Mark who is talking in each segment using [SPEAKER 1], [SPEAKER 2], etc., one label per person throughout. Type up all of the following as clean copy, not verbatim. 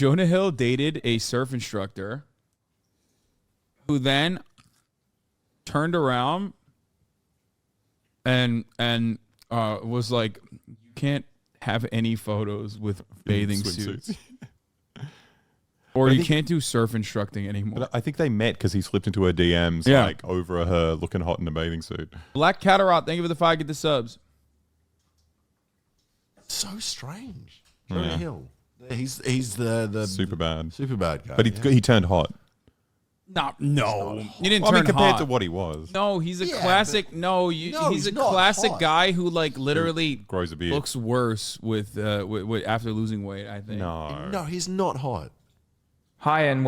[SPEAKER 1] Jonah Hill dated a surf instructor who then turned around and was like, you can't have any photos with bathing suits. Or you can't do surf instructing anymore.
[SPEAKER 2] But I think they met because he slipped into her DMs like over her looking hot in a bathing suit.
[SPEAKER 1] Black Cataract, thank you for the 5, get the subs.
[SPEAKER 3] So strange. Jonah Hill. He's the
[SPEAKER 2] super bad
[SPEAKER 3] guy.
[SPEAKER 2] But he turned hot.
[SPEAKER 1] No, he didn't turn
[SPEAKER 2] compared
[SPEAKER 1] hot.
[SPEAKER 2] to what he was.
[SPEAKER 1] No, he's a classic. He's a classic guy who like literally
[SPEAKER 2] grows a beard.
[SPEAKER 1] Looks worse with after losing weight. I think.
[SPEAKER 3] No, he's not hot.
[SPEAKER 4] Hi, and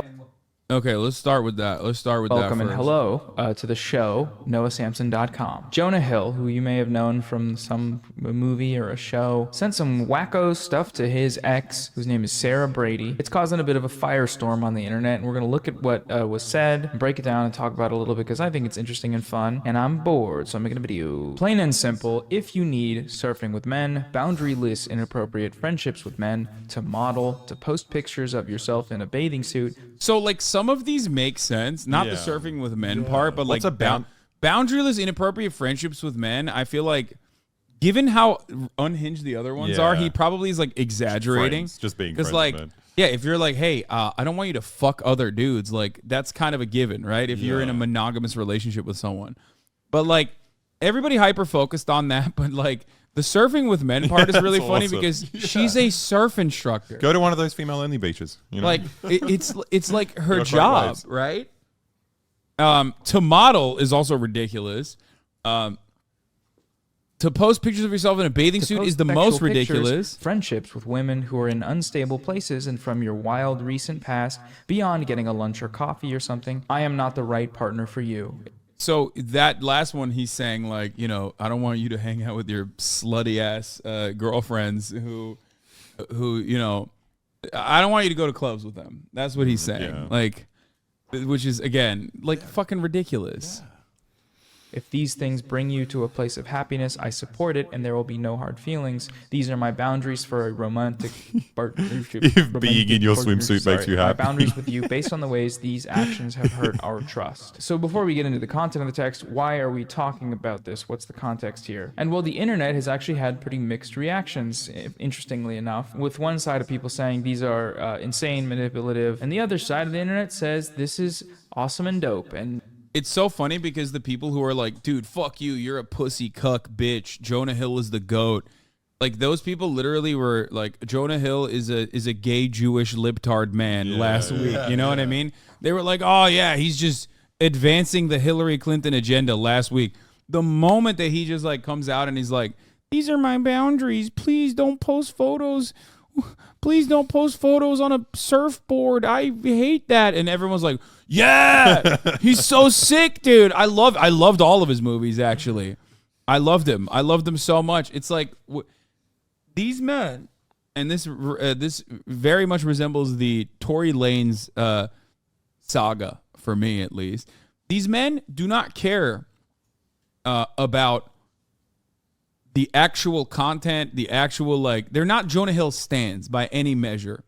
[SPEAKER 1] okay, let's start with that.
[SPEAKER 4] Welcome and hello to the show, NoahSamson.com. Jonah Hill, who you may have known from some movie or a show, sent some wacko stuff to his ex, whose name is Sarah Brady. It's causing a bit of a firestorm on the internet, and we're going to look at what was said, and break it down, and talk about it a little bit, because I think it's interesting and fun, and I'm bored, so I'm making a video. Plain and simple, if you need surfing with men, boundaryless, inappropriate friendships with men, to model, to post pictures of yourself in a bathing suit.
[SPEAKER 1] So, like, some of these make sense, not the surfing with men part, but like boundaryless, inappropriate friendships with men. I feel like, given how unhinged the other ones are, he probably is like exaggerating.
[SPEAKER 2] Just being
[SPEAKER 1] because,
[SPEAKER 2] friends
[SPEAKER 1] like,
[SPEAKER 2] with men.
[SPEAKER 1] yeah, if you're like, hey, I don't want you to fuck other dudes, like that's kind of a given, right? If you're in a monogamous relationship with someone, but like everybody hyper focused on that, but like. The surfing with men part is really funny because she's a surf instructor.
[SPEAKER 2] Go to one of those female-only beaches. You know?
[SPEAKER 1] Like it's like her job, right? To model is also ridiculous. To post pictures of yourself in a bathing suit is the most ridiculous.
[SPEAKER 4] Friendships with women who are in unstable places and from your wild recent past, beyond getting a lunch or coffee or something. I am not the right partner for you.
[SPEAKER 1] So that last one, he's saying like, you know, I don't want you to hang out with your slutty ass girlfriends who, you know, I don't want you to go to clubs with them. That's what he's saying. Like, which is again like fucking ridiculous.
[SPEAKER 4] If these things bring you to a place of happiness, I support it, and there will be no hard feelings. These are my boundaries for a romantic partnership.
[SPEAKER 2] If being in your swimsuit makes you happy.
[SPEAKER 4] My boundaries with you based on the ways these actions have hurt our trust. So before we get into the content of the text, why are we talking about this? What's the context here? And well, the internet has actually had pretty mixed reactions, interestingly enough, with one side of people saying these are insane, manipulative, and the other side of the internet says this is awesome and dope. And
[SPEAKER 1] it's so funny because the people who are like, dude, fuck you, you're a pussy cuck bitch, Jonah Hill is the GOAT. Like those people literally were like, Jonah Hill is a gay Jewish libtard man last week. You know what I mean? They were like, oh yeah, he's just advancing the Hillary Clinton agenda last week. The moment that he just like comes out and he's like, these are my boundaries. Please don't post photos. Please don't post photos on a surfboard. I hate that. And everyone's like, yeah, he's so sick, dude. I loved all of his movies, actually. I loved him. I loved them so much. It's like these men, and this very much resembles the Tory Lanez saga, for me at least. These men do not care about the actual content, the actual, like, they're not Jonah Hill stans by any measure,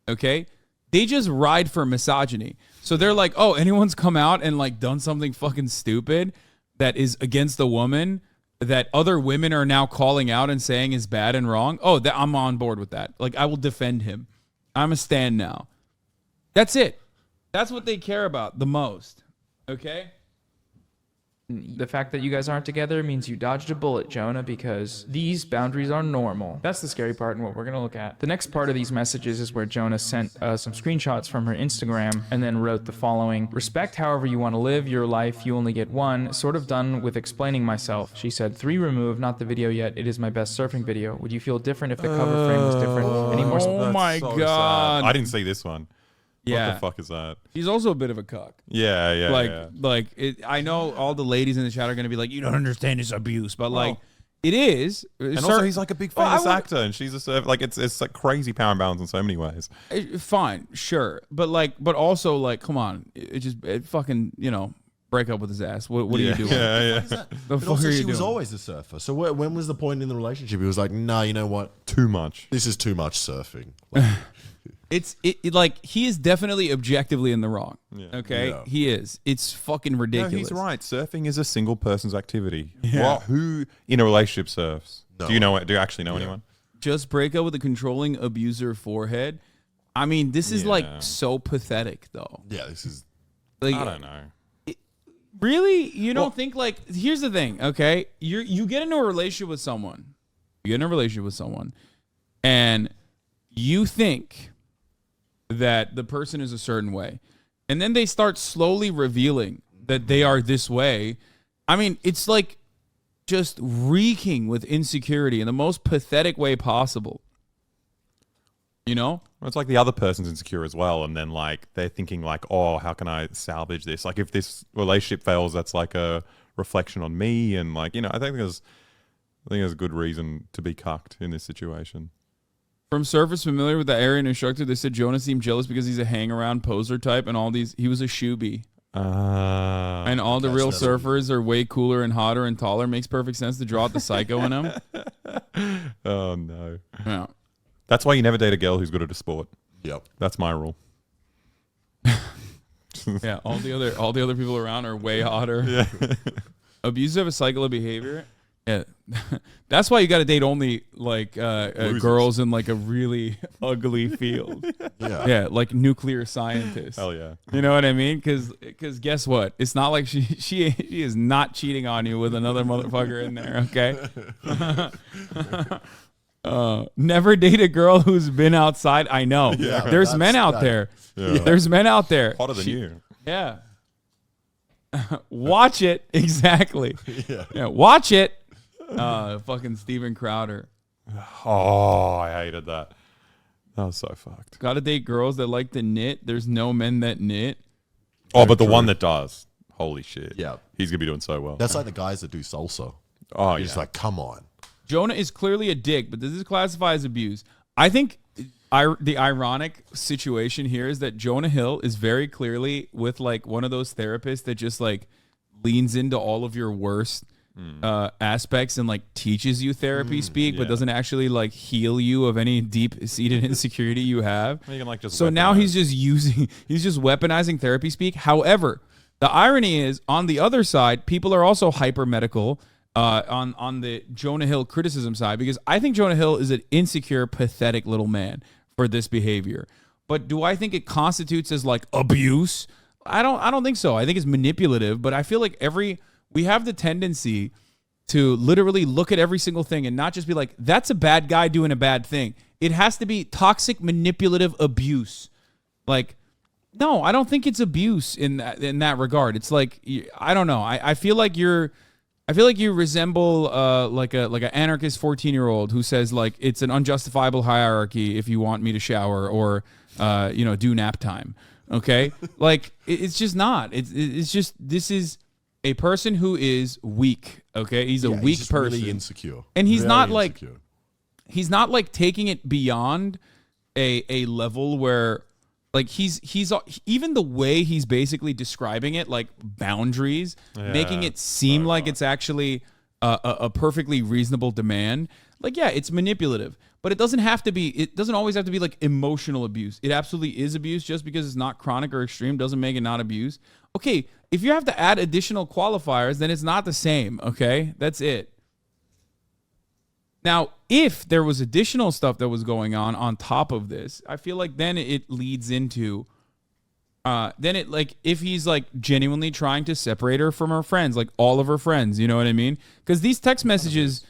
[SPEAKER 1] okay? They just ride for misogyny. So they're like, oh, anyone's come out and, like, done something fucking stupid that is against the woman that other women are now calling out and saying is bad and wrong, oh, I'm on board with that. Like, I will defend him. I'm a stan now. That's it. That's what they care about the most, okay?
[SPEAKER 4] The fact that you guys aren't together means you dodged a bullet, Jonah, because these boundaries are normal. That's the scary part and what we're going to look at. The next part of these messages is where Jonah sent some screenshots from her Instagram and then wrote the following. Respect however you want to live your life. You only get one. Sort of done with explaining myself. She said, 3 removed, not the video yet. It is my best surfing video. Would you feel different if the cover frame was different? Any more?
[SPEAKER 1] Oh my God.
[SPEAKER 2] I didn't see this one.
[SPEAKER 1] Yeah.
[SPEAKER 2] What the fuck is that?
[SPEAKER 1] He's also a bit of a cuck.
[SPEAKER 2] Yeah.
[SPEAKER 1] I know all the ladies in the chat are going to be like, you don't understand this abuse, but like, it is.
[SPEAKER 2] And also, he's like a big famous actor, and she's a surfer. Like, it's like crazy power and balance in so many ways.
[SPEAKER 1] Fine, sure, but also like, come on, it fucking, you know, break up with his ass. What are you doing?
[SPEAKER 3] But also, she was always a surfer. So when was the point in the relationship? He was like, nah, you know what?
[SPEAKER 2] Too much.
[SPEAKER 3] This is too much surfing. Like,
[SPEAKER 1] Like he is definitely objectively in the wrong.
[SPEAKER 2] Yeah.
[SPEAKER 1] Okay,
[SPEAKER 3] Yeah.
[SPEAKER 1] he is. It's fucking
[SPEAKER 2] No,
[SPEAKER 1] ridiculous.
[SPEAKER 2] he's right. Surfing is a single person's activity.
[SPEAKER 1] Yeah.
[SPEAKER 2] Well, who in a relationship surfs?
[SPEAKER 3] No.
[SPEAKER 2] Do you know? Do you actually know anyone?
[SPEAKER 1] Just break up with a controlling abuser forehead. I mean, this is like so pathetic, though.
[SPEAKER 3] Yeah, this is.
[SPEAKER 1] Like,
[SPEAKER 2] I don't know.
[SPEAKER 1] really, you don't think like? Here's the thing, okay? You get into a relationship with someone. You get in a relationship with someone, and you think that the person is a certain way, and then they start slowly revealing that they are this way. I mean, it's like just reeking with insecurity in the most pathetic way possible. You know?
[SPEAKER 2] Well, it's like the other person's insecure as well, and then like they're thinking like, oh, how can I salvage this? Like if this relationship fails, that's like a reflection on me, and like I think there's a good reason to be cucked in this situation.
[SPEAKER 1] From surface familiar with the area and instructor, they said Jonah seemed jealous because he's a hang-around poser type, and he was a shoebie. And all the real surfers are way cooler and hotter and taller. Makes perfect sense to draw out the psycho in him.
[SPEAKER 2] Oh no.
[SPEAKER 1] Yeah.
[SPEAKER 2] That's why you never date a girl who's good at a sport.
[SPEAKER 3] Yep.
[SPEAKER 2] That's my rule.
[SPEAKER 1] Yeah, all the other people around are way hotter. Yeah. Abusers have a cycle of behavior. Yeah. That's why you got to date only like girls in like a really ugly field.
[SPEAKER 3] Yeah.
[SPEAKER 1] Yeah, like nuclear scientists.
[SPEAKER 2] Hell yeah.
[SPEAKER 1] You know what I mean? Because guess what? It's not like she is not cheating on you with another motherfucker in there. Okay. Never date a girl who's been outside. I know.
[SPEAKER 3] Yeah,
[SPEAKER 1] There's men out there.
[SPEAKER 2] Yeah.
[SPEAKER 1] There's men out there.
[SPEAKER 2] Hotter than you.
[SPEAKER 1] Yeah. Watch it. Exactly.
[SPEAKER 3] Yeah.
[SPEAKER 1] Yeah. Watch it. Fucking Steven Crowder.
[SPEAKER 2] Oh, I hated that. That was so fucked.
[SPEAKER 1] Gotta date girls that like to knit. There's no men that knit.
[SPEAKER 2] Oh, but the one that does. Holy shit.
[SPEAKER 3] Yeah.
[SPEAKER 2] He's going to be doing so well.
[SPEAKER 3] That's like the guys that do salsa.
[SPEAKER 2] Oh,
[SPEAKER 3] You're
[SPEAKER 2] yeah.
[SPEAKER 3] just like, come on.
[SPEAKER 1] Jonah is clearly a dick, but does this classify as abuse? I think the ironic situation here is that Jonah Hill is very clearly with like one of those therapists that just like leans into all of your worst aspects and like teaches you therapy speak, but doesn't actually like heal you of any deep-seated insecurity you have.
[SPEAKER 2] You can, like, just
[SPEAKER 1] So now
[SPEAKER 2] weaponize.
[SPEAKER 1] he's just weaponizing therapy speak. However, the irony is on the other side, people are also hyper medical on the Jonah Hill criticism side, because I think Jonah Hill is an insecure, pathetic little man for this behavior. But do I think it constitutes as like abuse? I don't think so. I think it's manipulative, but I feel like we have the tendency to literally look at every single thing and not just be like, that's a bad guy doing a bad thing. It has to be toxic, manipulative abuse. Like, no, I don't think it's abuse in that regard. It's like, I don't know. I feel like you resemble like an anarchist 14-year-old who says like it's an unjustifiable hierarchy if you want me to shower or do nap time. Okay, like it's just not. It's just, this is a person who is weak. Okay, he's a weak
[SPEAKER 3] he's just
[SPEAKER 1] person,
[SPEAKER 3] really insecure,
[SPEAKER 1] and he's
[SPEAKER 3] Very
[SPEAKER 1] not like
[SPEAKER 3] insecure.
[SPEAKER 1] he's not like taking it beyond a level where like he's even the way he's basically describing it, like boundaries, making it seem like it's actually a perfectly reasonable demand. Like, yeah, it's manipulative, but it doesn't always have to be like emotional abuse. It absolutely is abuse. Just because it's not chronic or extreme doesn't make it not abuse. Okay, if you have to add additional qualifiers, then it's not the same. Okay, that's it. Now, if there was additional stuff that was going on top of this, I feel like then it leads into, if he's like genuinely trying to separate her from her friends, like all of her friends, you know what I mean? Because these text messages,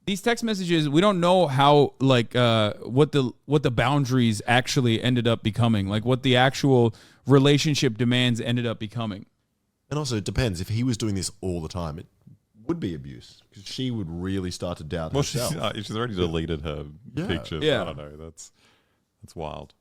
[SPEAKER 1] we don't know how like what the boundaries actually ended up becoming, like what the actual relationship demands ended up becoming.
[SPEAKER 3] And also, it depends. If he was doing this all the time, it would be abuse, because she would really start to doubt
[SPEAKER 2] Well,
[SPEAKER 3] herself.
[SPEAKER 2] she's already deleted her picture.
[SPEAKER 1] Yeah.
[SPEAKER 2] I don't know. That's wild.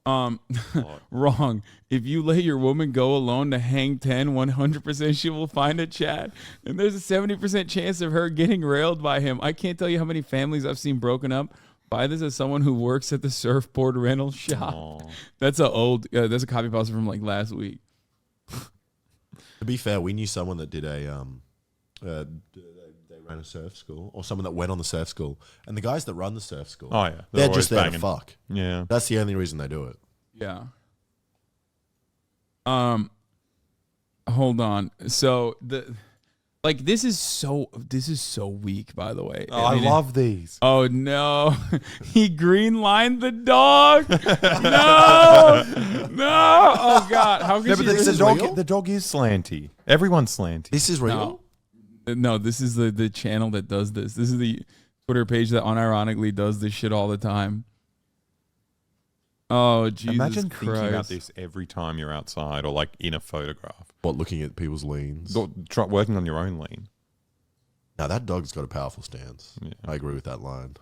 [SPEAKER 1] Wrong. If you let your woman go alone to hang 10, 100% she will find a chat. And there's a 70% chance of her getting railed by him. I can't tell you how many families I've seen broken up by this as someone who works at the surfboard rental shop.
[SPEAKER 2] Aww.
[SPEAKER 1] That's a copy pasta from like last week.
[SPEAKER 3] To be fair, we knew someone that did they ran a surf school, or someone that went on the surf school, and the guys that run the surf school,
[SPEAKER 2] Oh, yeah.
[SPEAKER 3] they're
[SPEAKER 2] always
[SPEAKER 3] just there
[SPEAKER 2] banging.
[SPEAKER 3] to fuck.
[SPEAKER 2] Yeah.
[SPEAKER 3] That's the only reason they do it.
[SPEAKER 1] Yeah. Hold on. So this is so weak, by the way.
[SPEAKER 2] Oh, I love these.
[SPEAKER 1] Oh no. He green-lined the dog. No. No. Oh god. How could
[SPEAKER 2] No,
[SPEAKER 1] you
[SPEAKER 2] but
[SPEAKER 3] this is real?
[SPEAKER 2] the dog is slanty. Everyone's slanty.
[SPEAKER 3] This is real?
[SPEAKER 1] No, this is the channel that does this. This is the Twitter page that unironically does this shit all the time. Oh, Jesus
[SPEAKER 2] Imagine
[SPEAKER 1] Christ.
[SPEAKER 2] thinking about this every time you're outside or like in a photograph.
[SPEAKER 3] What, looking at people's leans?
[SPEAKER 2] Working on your own lean.
[SPEAKER 3] Now, that dog's got a powerful stance.
[SPEAKER 2] Yeah.
[SPEAKER 3] I agree with that line.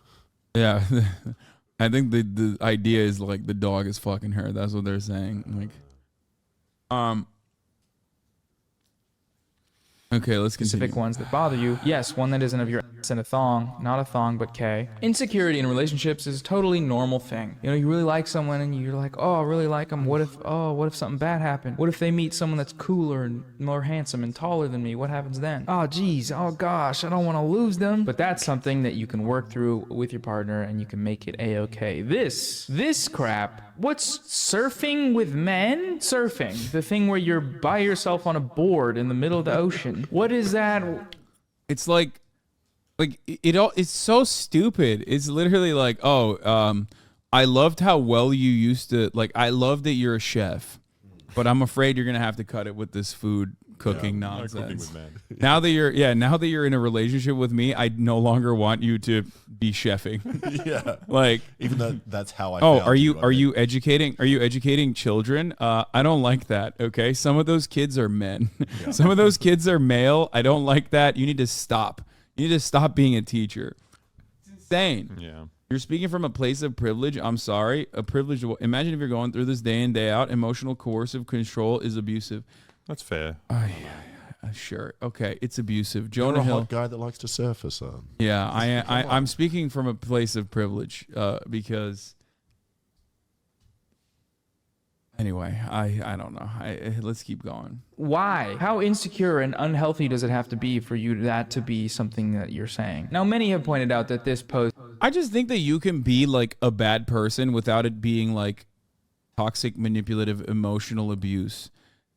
[SPEAKER 1] Yeah. I think the idea is like the dog is fucking her. That's what they're saying. Like, okay, let's continue.
[SPEAKER 4] Specific ones that bother you. Yes, one that isn't of your ass in a thong, not a thong, but K. Insecurity in relationships is a totally normal thing. You know, you really like someone and you're like, oh, I really like them. What if something bad happened? What if they meet someone that's cooler and more handsome and taller than me? What happens then? Oh, geez. Oh, gosh. I don't want to lose them. But that's something that you can work through with your partner and you can make it A-okay. This crap. What's surfing with men? Surfing. The thing where you're by yourself on a board in the middle of the ocean. What is that?
[SPEAKER 1] It's like it's so stupid. It's literally like, I loved how well you used to, like, I love that you're a chef, but I'm afraid you're gonna have to cut it with this food cooking nonsense.
[SPEAKER 2] Cooking with men.
[SPEAKER 1] Now that you're in a relationship with me, I no longer want you to be chefing.
[SPEAKER 3] Yeah.
[SPEAKER 1] Like,
[SPEAKER 3] Even though that's how I
[SPEAKER 1] oh,
[SPEAKER 3] found
[SPEAKER 1] are you
[SPEAKER 3] I think.
[SPEAKER 1] educating children? I don't like that. Okay, some of those kids are men. Some of those kids are male. I don't like that. You need to stop. You need to stop being a teacher. It's insane.
[SPEAKER 2] Yeah.
[SPEAKER 1] You're speaking from a place of privilege. I'm sorry. A privilege. Imagine if you're going through this day in, day out. Emotional coercive control is abusive.
[SPEAKER 2] That's fair.
[SPEAKER 1] Sure. Okay. It's abusive.
[SPEAKER 3] You're
[SPEAKER 1] Jonah
[SPEAKER 3] a
[SPEAKER 1] Hill.
[SPEAKER 3] hot guy that likes to surf or something.
[SPEAKER 1] Yeah. I'm speaking from a place of privilege because. Anyway, I don't know. Let's keep going.
[SPEAKER 4] Why? How insecure and unhealthy does it have to be for you that to be something that you're saying? Now, many have pointed out that this post.
[SPEAKER 1] I just think that you can be like a bad person without it being like toxic, manipulative, emotional abuse.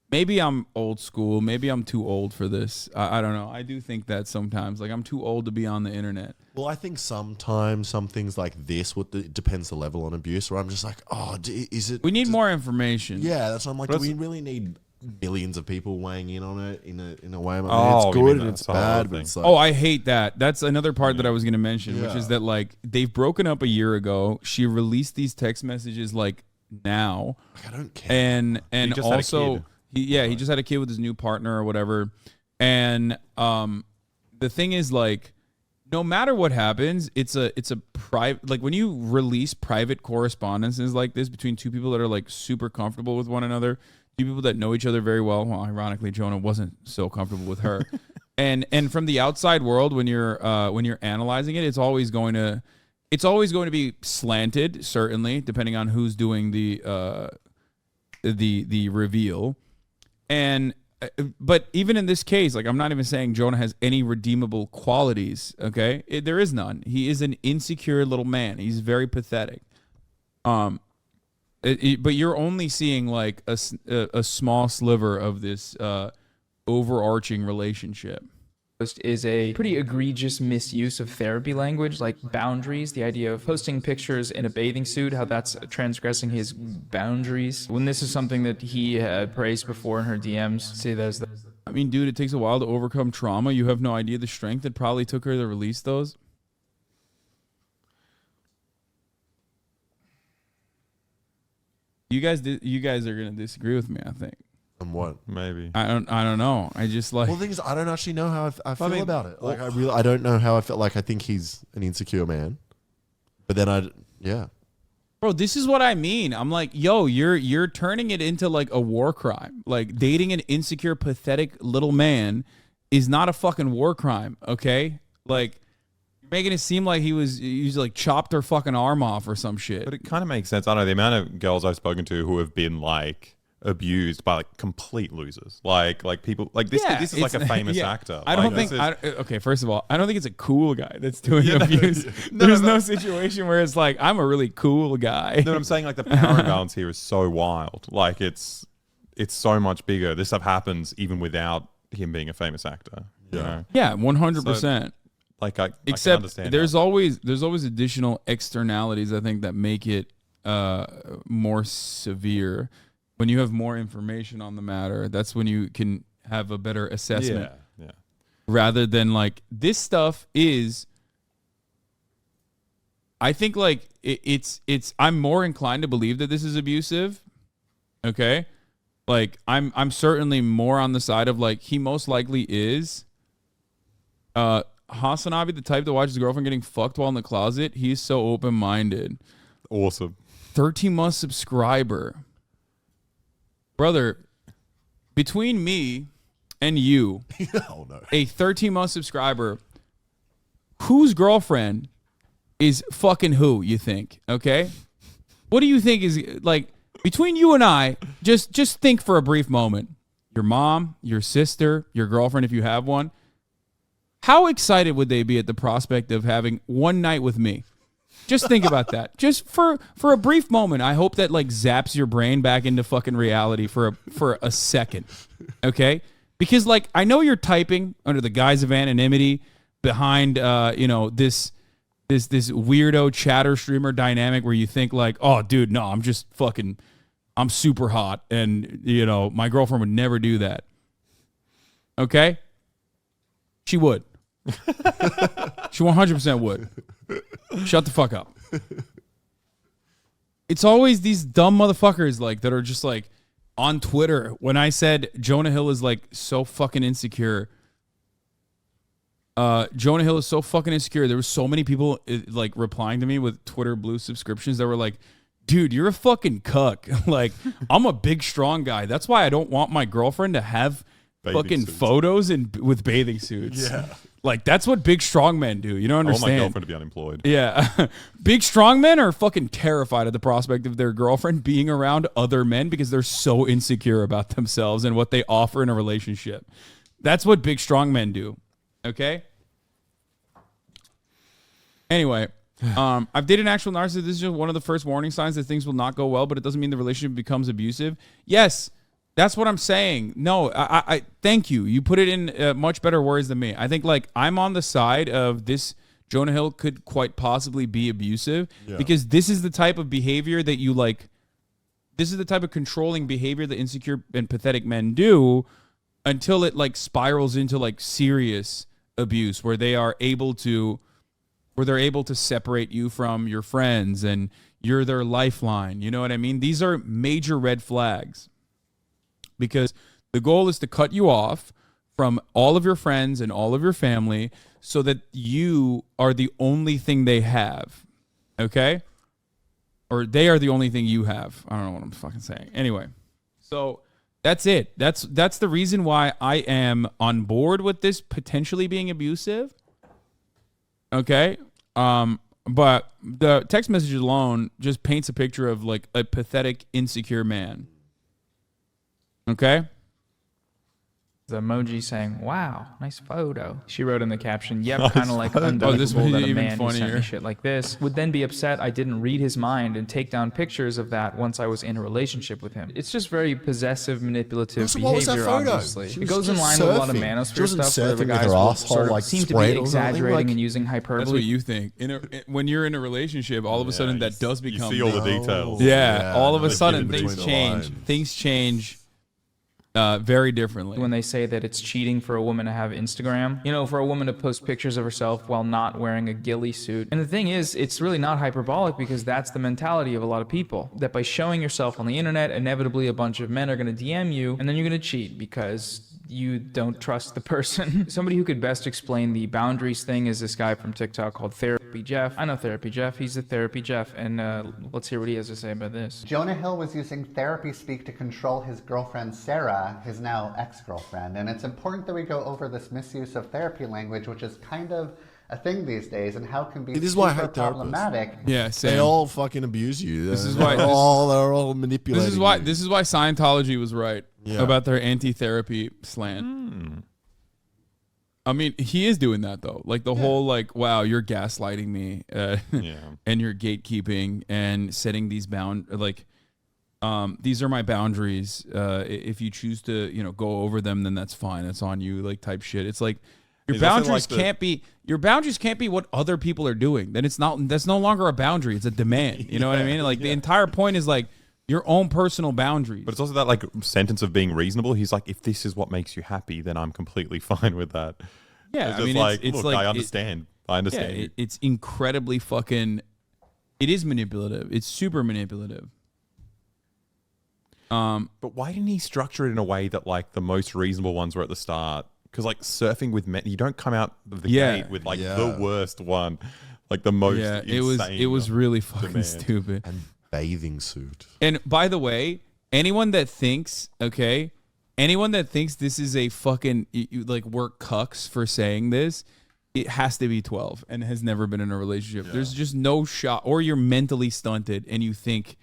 [SPEAKER 1] Maybe I'm old school. Maybe I'm too old for this. I don't know. I do think that sometimes. Like, I'm too old to be on the internet.
[SPEAKER 3] Well, I think sometimes some things like this, it depends the level on abuse, where I'm just like, is it...
[SPEAKER 1] We need more information.
[SPEAKER 3] Yeah, that's what I'm like,
[SPEAKER 2] But
[SPEAKER 3] do we really need millions of people weighing in on it in a way? I mean,
[SPEAKER 2] Oh,
[SPEAKER 3] it's
[SPEAKER 2] you
[SPEAKER 3] good
[SPEAKER 2] mean
[SPEAKER 3] and
[SPEAKER 2] that's
[SPEAKER 3] it's
[SPEAKER 2] the whole
[SPEAKER 3] bad,
[SPEAKER 2] thing.
[SPEAKER 3] but it's like...
[SPEAKER 1] Oh, I hate that. That's another part that I was going to mention, which is that, like, they've broken up a year ago. She released these text messages, like, now.
[SPEAKER 3] I don't care.
[SPEAKER 1] And
[SPEAKER 2] He just had a
[SPEAKER 1] also...
[SPEAKER 2] kid.
[SPEAKER 1] He just had a kid with his new partner or whatever. And the thing is, like, no matter what happens, it's a private, like, when you release private correspondences like this between two people that are like super comfortable with one another, two people that know each other very well. Well, ironically, Jonah wasn't so comfortable with her. and from the outside world, when you're analyzing it, it's always going to be slanted, certainly, depending on who's doing the reveal. And but even in this case, like, I'm not even saying Jonah has any redeemable qualities. Okay, there is none. He is an insecure little man. He's very pathetic. But you're only seeing like a small sliver of this overarching relationship.
[SPEAKER 4] Is a pretty egregious misuse of therapy language, like boundaries, the idea of posting pictures in a bathing suit, how that's transgressing his boundaries. When this is something that he had praised before in her DMs, say there's the...
[SPEAKER 1] I mean, dude, it takes a while to overcome trauma. You have no idea the strength it probably took her to release those. You guys are gonna disagree with me, I think.
[SPEAKER 3] And what?
[SPEAKER 2] Maybe.
[SPEAKER 1] I don't know. I just like...
[SPEAKER 3] Well, the thing is, I don't actually know how I feel
[SPEAKER 2] mean,
[SPEAKER 3] about it. Like, I don't know how I feel. Like, I think he's an insecure man. But then
[SPEAKER 1] Bro, this is what I mean. I'm like, yo, you're turning it into like a war crime. Like, dating an insecure, pathetic little man is not a fucking war crime, okay? Like, you're making it seem like he was like chopped her fucking arm off or some shit.
[SPEAKER 2] But it kind of makes sense. I don't know, the amount of girls I've spoken to who have been like abused by like complete losers, like people like this.
[SPEAKER 1] Yeah,
[SPEAKER 2] This is like a
[SPEAKER 1] it's-
[SPEAKER 2] famous
[SPEAKER 1] yeah.
[SPEAKER 2] actor.
[SPEAKER 1] I don't
[SPEAKER 2] Like,
[SPEAKER 1] think.
[SPEAKER 2] this is-
[SPEAKER 1] Okay, first of all, I don't think it's a cool guy that's doing abuse. There's no situation where it's like I'm a really cool guy.
[SPEAKER 2] No, I'm saying like the power imbalance here is so wild. Like it's so much bigger. This stuff happens even without him being a famous actor. You know?
[SPEAKER 1] Yeah, 100%.
[SPEAKER 2] Like I can
[SPEAKER 1] Except
[SPEAKER 2] understand
[SPEAKER 1] there's
[SPEAKER 2] that.
[SPEAKER 1] always additional externalities I think that make it more severe. When you have more information on the matter, that's when you can have a better assessment.
[SPEAKER 2] Yeah.
[SPEAKER 1] Rather than like this stuff is, I think like it's I'm more inclined to believe that this is abusive. Okay, like I'm certainly more on the side of like he most likely is. Hasanabi, the type that watches his girlfriend getting fucked while in the closet, he's so open minded.
[SPEAKER 2] Awesome.
[SPEAKER 1] 13-month subscriber. Brother, between me and you,
[SPEAKER 3] Oh no.
[SPEAKER 1] a 13-month subscriber whose girlfriend is fucking who, you think? Okay? What do you think is like between you and I, just think for a brief moment. Your mom, your sister, your girlfriend if you have one. How excited would they be at the prospect of having one night with me? Just think about that. Just for a brief moment. I hope that like zaps your brain back into fucking reality for a second. Okay? Because like I know you're typing under the guise of anonymity behind this weirdo chatter streamer dynamic where you think like, "Oh dude, no, I'm super hot and my girlfriend would never do that." Okay? She would. She 100% would. Shut the fuck up. It's always these dumb motherfuckers like that are just like on Twitter. When I said Jonah Hill is like so fucking insecure, Jonah Hill is so fucking insecure. There were so many people like replying to me with Twitter Blue subscriptions that were like, "Dude, you're a fucking cuck." Like, I'm a big strong guy. That's why I don't want my girlfriend to have
[SPEAKER 2] Bathing
[SPEAKER 1] fucking
[SPEAKER 2] suits.
[SPEAKER 1] photos with bathing suits.
[SPEAKER 3] Yeah.
[SPEAKER 1] Like that's what big strong men do. You don't
[SPEAKER 2] I want my
[SPEAKER 1] understand.
[SPEAKER 2] girlfriend to be unemployed.
[SPEAKER 1] Yeah. Big strong men are fucking terrified at the prospect of their girlfriend being around other men because they're so insecure about themselves and what they offer in a relationship. That's what big strong men do. Okay? Anyway, I've dated an actual narcissist. This is just one of the first warning signs that things will not go well, but it doesn't mean the relationship becomes abusive. Yes, that's what I'm saying. No, I thank you. You put it in much better words than me. I think like I'm on the side of this. Jonah Hill could quite possibly be abusive because this is the type of behavior that you like. This is the type of controlling behavior that insecure and pathetic men do until it like spirals into like serious abuse where they're able to separate you from your friends and you're their lifeline. You know what I mean? These are major red flags. Because the goal is to cut you off from all of your friends and all of your family so that you are the only thing they have. Okay? Or they are the only thing you have. I don't know what I'm fucking saying. Anyway, so that's it. That's the reason why I am on board with this potentially being abusive. Okay? But the text message alone just paints a picture of like a pathetic, insecure man. Okay?
[SPEAKER 4] The emoji saying, "Wow, nice photo." She wrote in the caption, "Yep, kind of like unbelievable
[SPEAKER 1] this made
[SPEAKER 4] that
[SPEAKER 1] it
[SPEAKER 4] a
[SPEAKER 1] even
[SPEAKER 4] man who sent
[SPEAKER 1] funnier.
[SPEAKER 4] me shit like this would then be upset I didn't read his mind and take down pictures of that once I was in a relationship with him." It's just very possessive, manipulative
[SPEAKER 3] So what was that
[SPEAKER 4] behavior,
[SPEAKER 3] photo?
[SPEAKER 4] obviously.
[SPEAKER 3] She
[SPEAKER 4] It
[SPEAKER 3] was
[SPEAKER 4] goes in
[SPEAKER 3] just
[SPEAKER 4] line with a lot of
[SPEAKER 3] surfing.
[SPEAKER 4] manosphere
[SPEAKER 3] She wasn't
[SPEAKER 4] stuff where the
[SPEAKER 3] surfing with
[SPEAKER 4] guys
[SPEAKER 3] her
[SPEAKER 4] will
[SPEAKER 3] asshole,
[SPEAKER 4] sort of
[SPEAKER 3] like,
[SPEAKER 4] seem to
[SPEAKER 3] sprayed
[SPEAKER 4] be
[SPEAKER 3] or something,
[SPEAKER 4] exaggerating
[SPEAKER 3] like-
[SPEAKER 4] and using
[SPEAKER 1] That's
[SPEAKER 4] hyperbole.
[SPEAKER 1] what you think. When you're in a relationship, all of a sudden that does
[SPEAKER 2] You
[SPEAKER 1] become
[SPEAKER 2] see all the details.
[SPEAKER 1] yeah, all of a
[SPEAKER 3] like,
[SPEAKER 1] sudden
[SPEAKER 3] in
[SPEAKER 1] things
[SPEAKER 3] between the
[SPEAKER 1] change.
[SPEAKER 3] lines.
[SPEAKER 1] Things change very differently.
[SPEAKER 4] When they say that it's cheating for a woman to have Instagram, for a woman to post pictures of herself while not wearing a ghillie suit. And the thing is, it's really not hyperbolic because that's the mentality of a lot of people. That by showing yourself on the internet, inevitably a bunch of men are going to DM you and then you're going to cheat because you don't trust the person. Somebody who could best explain the boundaries thing is this guy from TikTok called Therapy Jeff. I know Therapy Jeff. He's the Therapy Jeff. And let's hear what he has to say about this.
[SPEAKER 5] Jonah Hill was using therapy speak to control his girlfriend Sarah, his now ex-girlfriend. And it's important that we go over this misuse of therapy language, which is kind of a thing these days, and how it can be
[SPEAKER 3] This is why I
[SPEAKER 5] super
[SPEAKER 3] hate therapists.
[SPEAKER 5] problematic.
[SPEAKER 1] Yeah, same.
[SPEAKER 3] They all fucking abuse you.
[SPEAKER 1] This is
[SPEAKER 3] They're
[SPEAKER 1] why-
[SPEAKER 3] all manipulating.
[SPEAKER 1] This is why
[SPEAKER 3] you.
[SPEAKER 1] this is why Scientology was right
[SPEAKER 3] Yeah.
[SPEAKER 1] about their anti-therapy slant. I mean, he is doing that though. Like the whole like, wow, you're gaslighting me, and you're gatekeeping and setting these these are my boundaries. If you choose to, go over them, then that's fine. That's on you. Like type shit. It's like your
[SPEAKER 2] It's also
[SPEAKER 1] boundaries
[SPEAKER 2] like
[SPEAKER 1] can't be your boundaries can't be what other people are doing. Then it's not. That's no longer a boundary. It's a demand. You know what I mean? Like the entire point is like your own personal boundaries.
[SPEAKER 2] But it's also that like sentence of being reasonable. He's like, if this is what makes you happy, then I'm completely fine with that.
[SPEAKER 1] Yeah,
[SPEAKER 2] It's
[SPEAKER 1] I
[SPEAKER 2] just
[SPEAKER 1] mean, it's
[SPEAKER 2] look,
[SPEAKER 1] like
[SPEAKER 2] I understand. I understand.
[SPEAKER 1] Yeah,
[SPEAKER 2] you.
[SPEAKER 1] it's incredibly fucking. It is manipulative. It's super manipulative.
[SPEAKER 2] But why didn't he structure it in a way that like the most reasonable ones were at the start? Because like surfing with men, you don't come out of the gate with like the worst one, like the most.
[SPEAKER 1] Yeah,
[SPEAKER 2] insane
[SPEAKER 1] it was really fucking
[SPEAKER 2] demand.
[SPEAKER 1] stupid.
[SPEAKER 3] and bathing suit.
[SPEAKER 1] And by the way, anyone that thinks this is a fucking like we're cucks for saying this, it has to be 12 and has never been in a relationship. There's just no shot, or you're mentally stunted and you think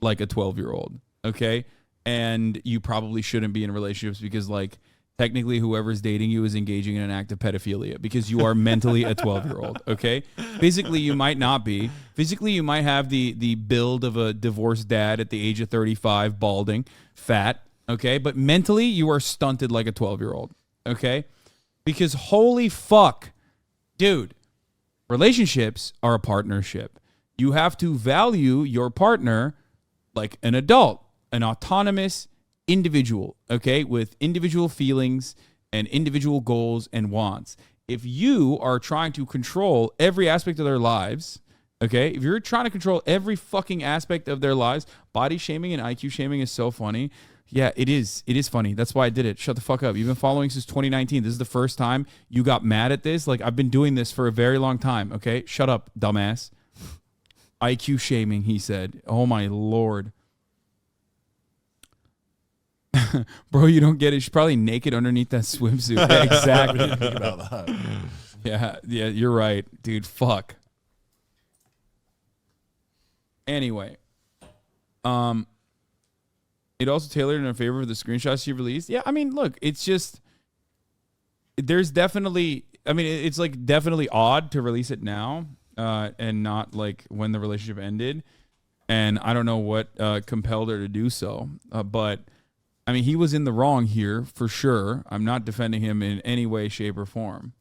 [SPEAKER 1] like a 12-year-old, okay? And you probably shouldn't be in relationships because like technically whoever's dating you is engaging in an act of pedophilia because you are mentally a 12-year-old, okay? Physically, you might not be. Physically, you might have the build of a divorced dad at the age of 35, balding, fat, okay? But mentally, you are stunted like a 12-year-old, okay? Because holy fuck, dude, relationships are a partnership. You have to value your partner like an adult, an autonomous individual, okay, with individual feelings and individual goals and wants. If you are trying to control every aspect of their lives, okay, if you're trying to control every fucking aspect of their lives, body shaming and IQ shaming is so funny. Yeah, it is. It is funny. That's why I did it. Shut the fuck up. You've been following since 2019. This is the first time you got mad at this. Like, I've been doing this for a very long time, okay? Shut up, dumbass. IQ shaming, he said. Oh, my Lord. Bro, you don't get it. She's probably naked underneath that swimsuit. Yeah, exactly.
[SPEAKER 3] Think about that.
[SPEAKER 1] Yeah, you're right, dude. Fuck. Anyway, it also tailored in favor of the screenshots she released. Yeah, I mean, look, it's just there's definitely. I mean, it's like definitely odd to release it now and not like when the relationship ended. And I don't know what compelled her to do so, but. I mean, he was in the wrong here for sure. I'm not defending him in any way, shape, or form.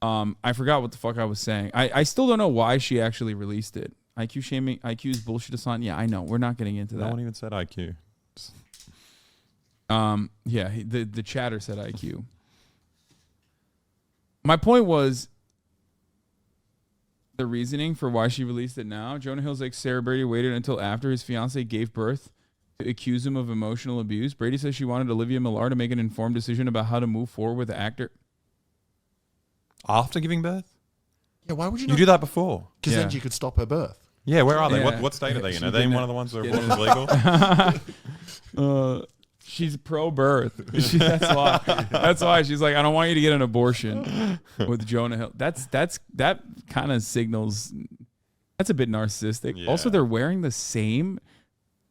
[SPEAKER 1] I forgot what the fuck I was saying. I still don't know why she actually released it. IQ shaming, IQ is bullshit assign. Yeah, I know. We're not getting into
[SPEAKER 2] No
[SPEAKER 1] that.
[SPEAKER 2] one even said IQ.
[SPEAKER 1] Yeah, the chatter said IQ. My point was the reasoning for why she released it now. Jonah Hill's ex Sarah Brady waited until after his fiance gave birth to accuse him of emotional abuse. Brady says she wanted Olivia Millar to make an informed decision about how to move forward with the actor.
[SPEAKER 2] After giving birth?
[SPEAKER 3] Yeah, why would you
[SPEAKER 2] You do that before.
[SPEAKER 3] Because
[SPEAKER 1] Yeah.
[SPEAKER 3] then you could stop her birth.
[SPEAKER 2] Yeah, where are they?
[SPEAKER 1] Yeah.
[SPEAKER 2] What state are they in?
[SPEAKER 1] She
[SPEAKER 2] Are they in
[SPEAKER 1] didn't-
[SPEAKER 2] one of the ones where abortion is legal?
[SPEAKER 1] She's pro-birth. That's why. That's why she's like, I don't want you to get an abortion with Jonah Hill. That kind of signals. That's a bit narcissistic.
[SPEAKER 2] Yeah.
[SPEAKER 1] Also, they're wearing the same.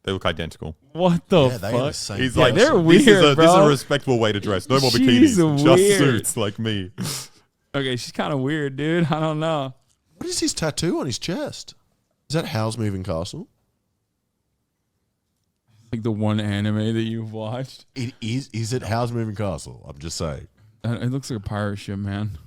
[SPEAKER 2] They look identical.
[SPEAKER 1] What the
[SPEAKER 3] Yeah, they are the
[SPEAKER 1] fuck?
[SPEAKER 3] same.
[SPEAKER 2] He's
[SPEAKER 1] Yeah,
[SPEAKER 2] like,
[SPEAKER 1] they're
[SPEAKER 2] this is
[SPEAKER 1] weird,
[SPEAKER 2] this is
[SPEAKER 1] bro.
[SPEAKER 2] a respectable way to dress. No more
[SPEAKER 1] She's
[SPEAKER 2] bikinis. Just
[SPEAKER 1] weird.
[SPEAKER 2] suits like me.
[SPEAKER 1] Okay, she's kind of weird, dude. I don't know.
[SPEAKER 3] What is his tattoo on his chest? Is that Howl's Moving Castle?
[SPEAKER 1] Like the one anime that you've watched.
[SPEAKER 3] It is. Is it Howl's Moving Castle? I'm just saying.
[SPEAKER 1] It looks like a pirate ship, man.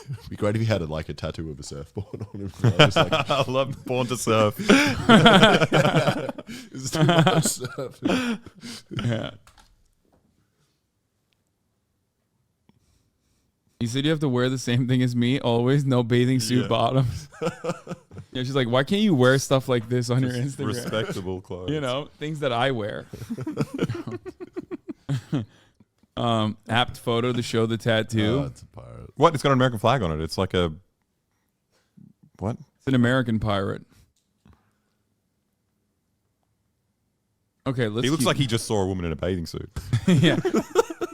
[SPEAKER 3] It'd be great if he had like a tattoo of a surfboard on him. I was like,
[SPEAKER 2] I love Born to Surf.
[SPEAKER 3] it's too much surfing.
[SPEAKER 1] Yeah. He said you have to wear the same thing as me always. No bathing suit
[SPEAKER 2] Yeah.
[SPEAKER 1] bottoms. Yeah, she's like, why can't you wear stuff like this on your Instagram?
[SPEAKER 2] Respectable clothes.
[SPEAKER 1] You know, things that I wear. Apt photo to show the tattoo.
[SPEAKER 3] Oh, it's a pirate.
[SPEAKER 2] What? It's got an American flag on it. It's like a what?
[SPEAKER 1] It's an American pirate. Okay, let's.
[SPEAKER 2] He looks
[SPEAKER 1] keep-
[SPEAKER 2] like he just saw a woman in a bathing suit.
[SPEAKER 1] yeah.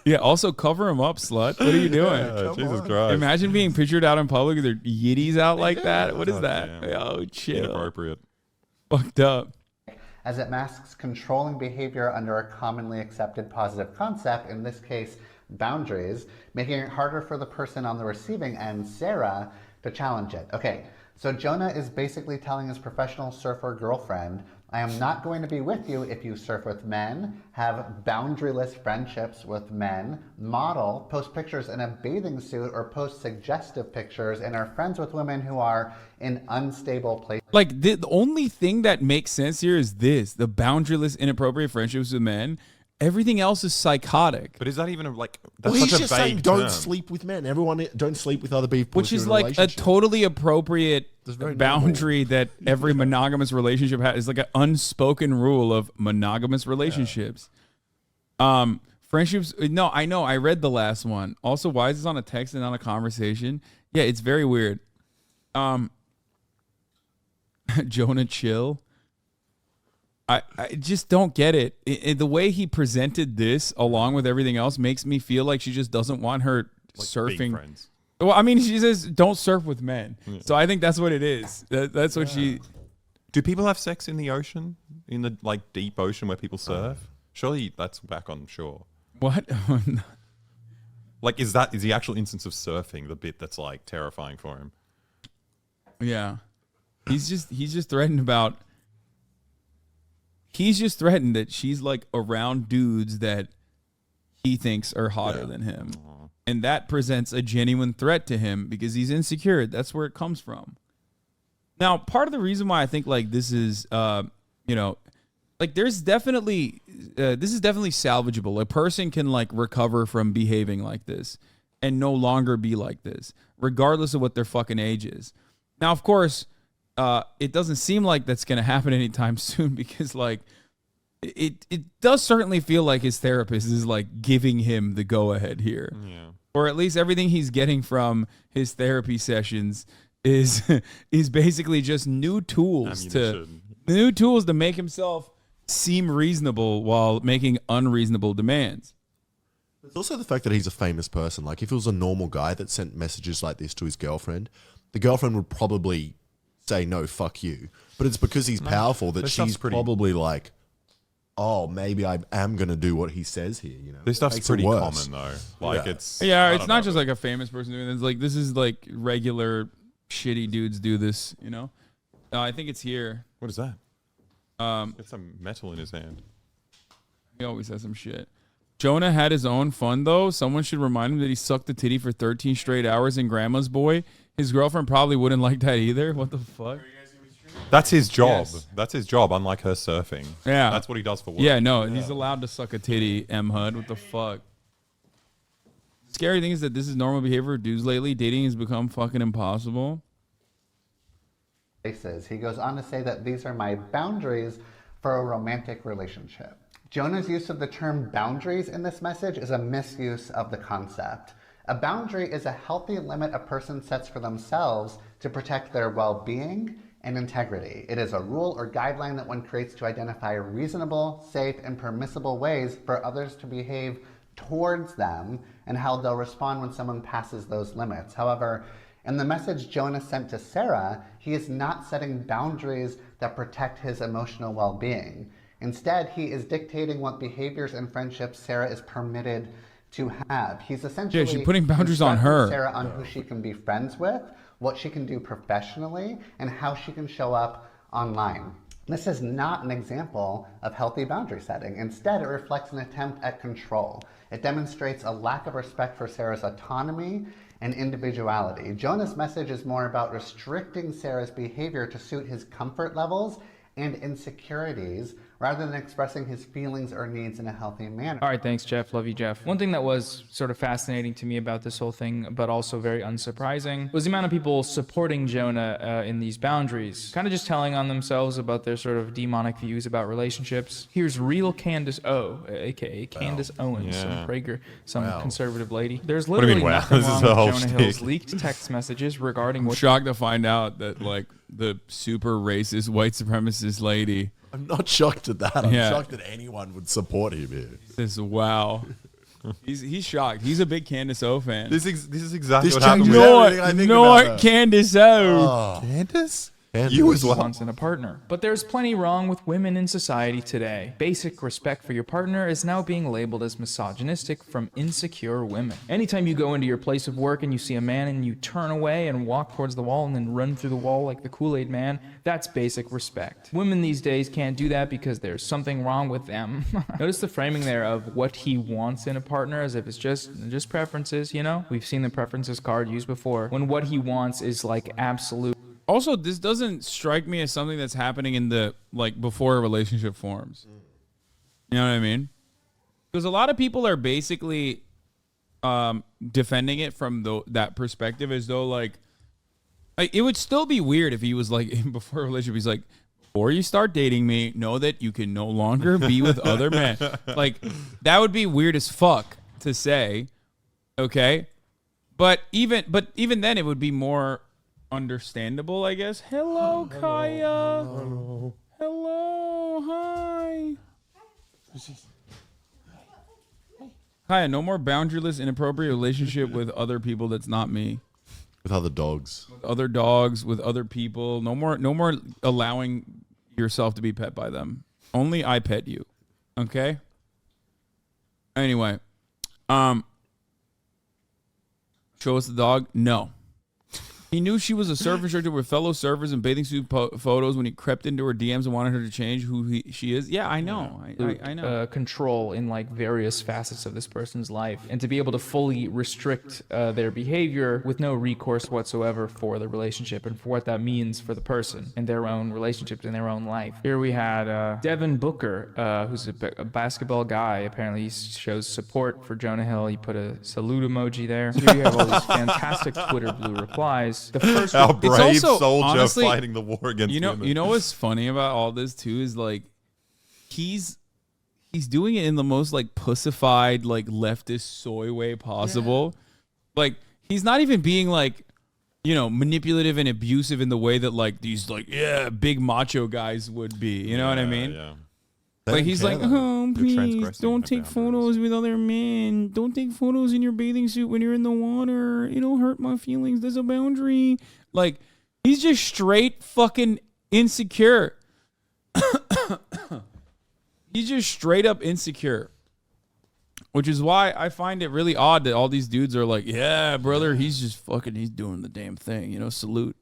[SPEAKER 1] Yeah. Also, cover him up, slut. What are you doing?
[SPEAKER 2] Jesus Christ.
[SPEAKER 1] Imagine being pictured out in public with their yitties out like that. What is
[SPEAKER 2] God
[SPEAKER 1] that?
[SPEAKER 2] damn.
[SPEAKER 1] Oh, chill.
[SPEAKER 2] Inappropriate.
[SPEAKER 1] Fucked up.
[SPEAKER 5] as it masks controlling behavior under a commonly accepted positive concept, in this case, boundaries, making it harder for the person on the receiving end, Sarah, to challenge it. Okay, so Jonah is basically telling his professional surfer girlfriend, I am not going to be with you if you surf with men, have boundaryless friendships with men, model, post pictures in a bathing suit, or post suggestive pictures, and are friends with women who are in unstable places.
[SPEAKER 1] Like the only thing that makes sense here is this: the boundaryless, inappropriate friendships with men. Everything else is psychotic,
[SPEAKER 2] But is that even like that's
[SPEAKER 3] Well, he's
[SPEAKER 2] such a
[SPEAKER 3] just saying
[SPEAKER 2] vague
[SPEAKER 3] don't
[SPEAKER 2] term.
[SPEAKER 3] sleep with men. Everyone don't sleep with other people.
[SPEAKER 1] which
[SPEAKER 3] if you're
[SPEAKER 1] is
[SPEAKER 3] in
[SPEAKER 1] like a
[SPEAKER 3] relationship.
[SPEAKER 1] totally appropriate
[SPEAKER 3] That's very
[SPEAKER 1] boundary that every monogamous relationship has. Is like an unspoken rule of monogamous relationships. Friendships. No, I know. I read the last one. Also, why is this on a text and not a conversation? Yeah, it's very weird. Jonah, chill. I just don't get it. The way he presented this, along with everything else, makes me feel like she just doesn't want her
[SPEAKER 2] Like,
[SPEAKER 1] surfing.
[SPEAKER 2] being friends.
[SPEAKER 1] Well, I mean, she says don't surf with men, so I think that's what it is. That's what she.
[SPEAKER 2] Do people have sex in the ocean, in the like deep ocean where people surf? Surely that's back on shore.
[SPEAKER 1] What?
[SPEAKER 2] Like, is the actual instance of surfing the bit that's like terrifying for him?
[SPEAKER 1] Yeah, he's just threatened about. He's just threatened that she's like around dudes that he thinks are hotter than him. And that presents a genuine threat to him because he's insecure. That's where it comes from. Now, part of the reason why I think like this is, like there's definitely, this is definitely salvageable. A person can like recover from behaving like this and no longer be like this, regardless of what their fucking age is. Now, of course, it doesn't seem like that's going to happen anytime soon because like it does certainly feel like his therapist is like giving him the go ahead here.
[SPEAKER 2] Yeah.
[SPEAKER 1] Or at least everything he's getting from his therapy sessions is basically just new tools to make himself seem reasonable while making unreasonable demands.
[SPEAKER 3] There's also the fact that he's a famous person. Like, if it was a normal guy that sent messages like this to his girlfriend, the girlfriend would probably say, no, fuck you. But it's because he's powerful that
[SPEAKER 2] this stuff's
[SPEAKER 3] she's
[SPEAKER 2] pretty-
[SPEAKER 3] probably like, oh, maybe I am going to do what he says here. You know,
[SPEAKER 2] This stuff's
[SPEAKER 3] Makes it
[SPEAKER 2] pretty
[SPEAKER 3] worse.
[SPEAKER 2] common though. Like
[SPEAKER 3] Yeah.
[SPEAKER 2] it's
[SPEAKER 1] Yeah,
[SPEAKER 2] I
[SPEAKER 1] it's
[SPEAKER 2] don't
[SPEAKER 1] not
[SPEAKER 2] know,
[SPEAKER 1] just
[SPEAKER 2] but-
[SPEAKER 1] like a famous person doing this. Like this is like regular shitty dudes do this, you know? I think it's here.
[SPEAKER 2] What is that? It's some metal in his hand.
[SPEAKER 1] He always has some shit. Jonah had his own fun though. Someone should remind him that he sucked the titty for 13 straight hours in Grandma's Boy. His girlfriend probably wouldn't like that either. What the fuck?
[SPEAKER 2] That's his job.
[SPEAKER 1] Yes.
[SPEAKER 2] That's his job, unlike her surfing.
[SPEAKER 1] Yeah.
[SPEAKER 2] That's what he does for work.
[SPEAKER 1] Yeah, no, he's allowed to suck a titty, M. Hud. What the fuck? Scary thing is that this is normal behavior of dudes lately. Dating has become fucking impossible.
[SPEAKER 5] Places. He goes on to say that these are my boundaries for a romantic relationship. Jonah's use of the term boundaries in this message is a misuse of the concept. A boundary is a healthy limit a person sets for themselves to protect their well-being and integrity. It is a rule or guideline that one creates to identify reasonable, safe, and permissible ways for others to behave towards them and how they'll respond when someone passes those limits. However, in the message Jonah sent to Sarah, he is not setting boundaries that protect his emotional well-being. Instead, he is dictating what behaviors and friendships Sarah is permitted to have. He's essentially
[SPEAKER 1] she's putting boundaries on her.
[SPEAKER 5] instructing Sarah on who she can be friends with, what she can do professionally, and how she can show up online. This is not an example of healthy boundary setting. Instead, it reflects an attempt at control. It demonstrates a lack of respect for Sarah's autonomy and individuality. Jonah's message is more about restricting Sarah's behavior to suit his comfort levels and insecurities rather than expressing his feelings or needs in a healthy manner.
[SPEAKER 4] All right, thanks, Jeff. Love you, Jeff. One thing that was sort of fascinating to me about this whole thing, but also very unsurprising, was the amount of people supporting Jonah in these boundaries, kind of just telling on themselves about their sort of demonic views about relationships. Here's real Candace O, aka Candace Owens, some Prager, some conservative lady. There's
[SPEAKER 2] do you mean,
[SPEAKER 4] literally
[SPEAKER 2] wow?
[SPEAKER 4] nothing
[SPEAKER 2] This is
[SPEAKER 4] wrong
[SPEAKER 2] the
[SPEAKER 4] with
[SPEAKER 2] whole
[SPEAKER 4] Jonah Hill's
[SPEAKER 2] shtick.
[SPEAKER 4] leaked text messages regarding
[SPEAKER 1] I'm
[SPEAKER 4] what
[SPEAKER 1] shocked to find out that like the super racist white supremacist lady
[SPEAKER 3] I'm not shocked at that. I'm
[SPEAKER 1] Yeah.
[SPEAKER 3] shocked that anyone would support him here.
[SPEAKER 1] This wow. He's shocked. He's a big Candace O fan.
[SPEAKER 2] This is exactly
[SPEAKER 3] This
[SPEAKER 2] what happened
[SPEAKER 3] changes
[SPEAKER 2] with
[SPEAKER 3] everything I think about her.
[SPEAKER 1] Candace O.
[SPEAKER 2] Candace.
[SPEAKER 3] Candace.
[SPEAKER 2] You as well.
[SPEAKER 4] Wants in a partner. But there's plenty wrong with women in society today. Basic respect for your partner is now being labeled as misogynistic from insecure women. Anytime you go into your place of work and you see a man and you turn away and walk towards the wall and then run through the wall like the Kool-Aid man, that's basic respect. Women these days can't do that because there's something wrong with them. Notice the framing there of what he wants in a partner as if it's just preferences, you know? We've seen the preferences card used before. When what he wants is like absolute.
[SPEAKER 1] Also, this doesn't strike me as something that's happening in the like before a relationship forms. You know what I mean? Because a lot of people are basically defending it from that perspective, as though like it would still be weird if he was like before a relationship. He's like, before you start dating me, know that you can no longer be with other men. Like that would be weird as fuck to say. Okay, but even then, it would be more understandable, I guess. Hello, Kaya. Hello. Hi. Kaya, no more boundaryless, inappropriate relationship with other people that's not me.
[SPEAKER 3] With other dogs.
[SPEAKER 1] With other dogs, with other people. No more allowing yourself to be pet by them. Only I pet you. Okay? Anyway. Show us the dog? No. He knew she was a surf instructor with fellow surfers and bathing suit photos when he crept into her DMs and wanted her to change who she is. Yeah, I know. I know.
[SPEAKER 4] Control in like various facets of this person's life, and to be able to fully restrict their behavior with no recourse whatsoever for the relationship and for what that means for the person and their own relationships in their own life. Here we had Devin Booker, who's a basketball guy. Apparently, he shows support for Jonah Hill. He put a salute emoji there. Here you have all these fantastic Twitter blue replies. The first
[SPEAKER 2] Our brave
[SPEAKER 1] also,
[SPEAKER 2] soldier
[SPEAKER 1] honestly,
[SPEAKER 2] fighting the war against women.
[SPEAKER 1] You know what's funny about all this too is like he's doing it in the most like pussified, like leftist soy way possible. Yeah. Like he's not even being like, you know, manipulative and abusive in the way that like these like big macho guys would be. You know what I mean?
[SPEAKER 2] Yeah.
[SPEAKER 1] Like he's like, oh, please
[SPEAKER 2] transgressing
[SPEAKER 1] don't
[SPEAKER 2] my
[SPEAKER 1] take
[SPEAKER 2] boundaries.
[SPEAKER 1] photos with other men. Don't take photos in your bathing suit when you're in the water. It'll hurt my feelings. There's a boundary. Like he's just straight fucking insecure. He's just straight up insecure. Which is why I find it really odd that all these dudes are like, yeah, brother, he's doing the damn thing. You know, salute.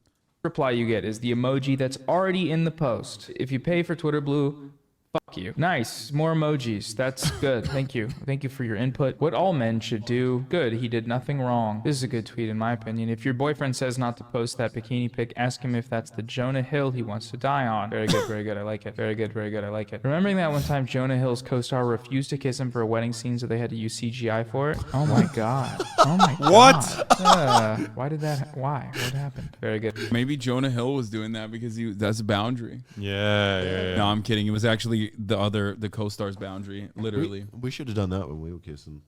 [SPEAKER 4] reply you get is the emoji that's already in the post. If you pay for Twitter Blue, fuck you. Nice. More emojis. That's good. Thank you. Thank you for your input. What all men should do. Good. He did nothing wrong. This is a good tweet in my opinion. If your boyfriend says not to post that bikini pic, ask him if that's the Jonah Hill he wants to die on. Very good. Very good. I like it. Very good. Very good. I like it. Remembering that one time Jonah Hill's co-star refused to kiss him for a wedding scene, so they had to use CGI for it? Oh my God. Oh my God.
[SPEAKER 2] What?
[SPEAKER 4] Why did that? Why? What happened? Very good.
[SPEAKER 1] Maybe Jonah Hill was doing that because that's a boundary.
[SPEAKER 2] Yeah.
[SPEAKER 1] No, I'm kidding. It was actually the co-star's boundary, literally.
[SPEAKER 3] We should have done that when we were kissing.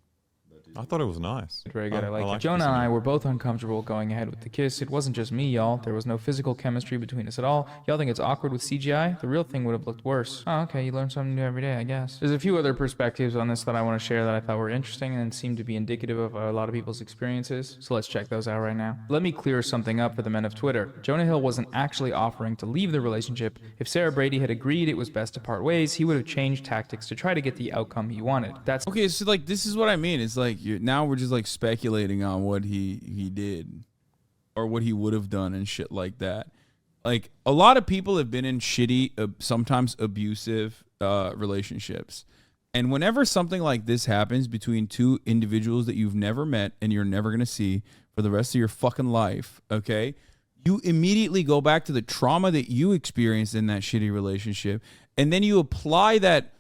[SPEAKER 2] I thought it was nice.
[SPEAKER 4] Very good. I like it.
[SPEAKER 2] liked
[SPEAKER 4] Jonah
[SPEAKER 2] kissing
[SPEAKER 4] and I
[SPEAKER 2] you.
[SPEAKER 4] were both uncomfortable going ahead with the kiss. It wasn't just me, y'all. There was no physical chemistry between us at all. Y'all think it's awkward with CGI? The real thing would have looked worse. Oh, okay. You learn something new every day, I guess. There's a few other perspectives on this that I want to share that I thought were interesting and seem to be indicative of a lot of people's experiences. So let's check those out right now. Let me clear something up for the men of Twitter. Jonah Hill wasn't actually offering to leave the relationship. If Sarah Brady had agreed it was best to part ways, he would have changed tactics to try to get the outcome he wanted. That's
[SPEAKER 1] Okay, so like this is what I mean. It's like now we're just like speculating on what he did or what he would have done and shit like that. Like a lot of people have been in shitty, sometimes abusive relationships. And whenever something like this happens between two individuals that you've never met and you're never going to see for the rest of your fucking life, okay, you immediately go back to the trauma that you experienced in that shitty relationship. And then you apply that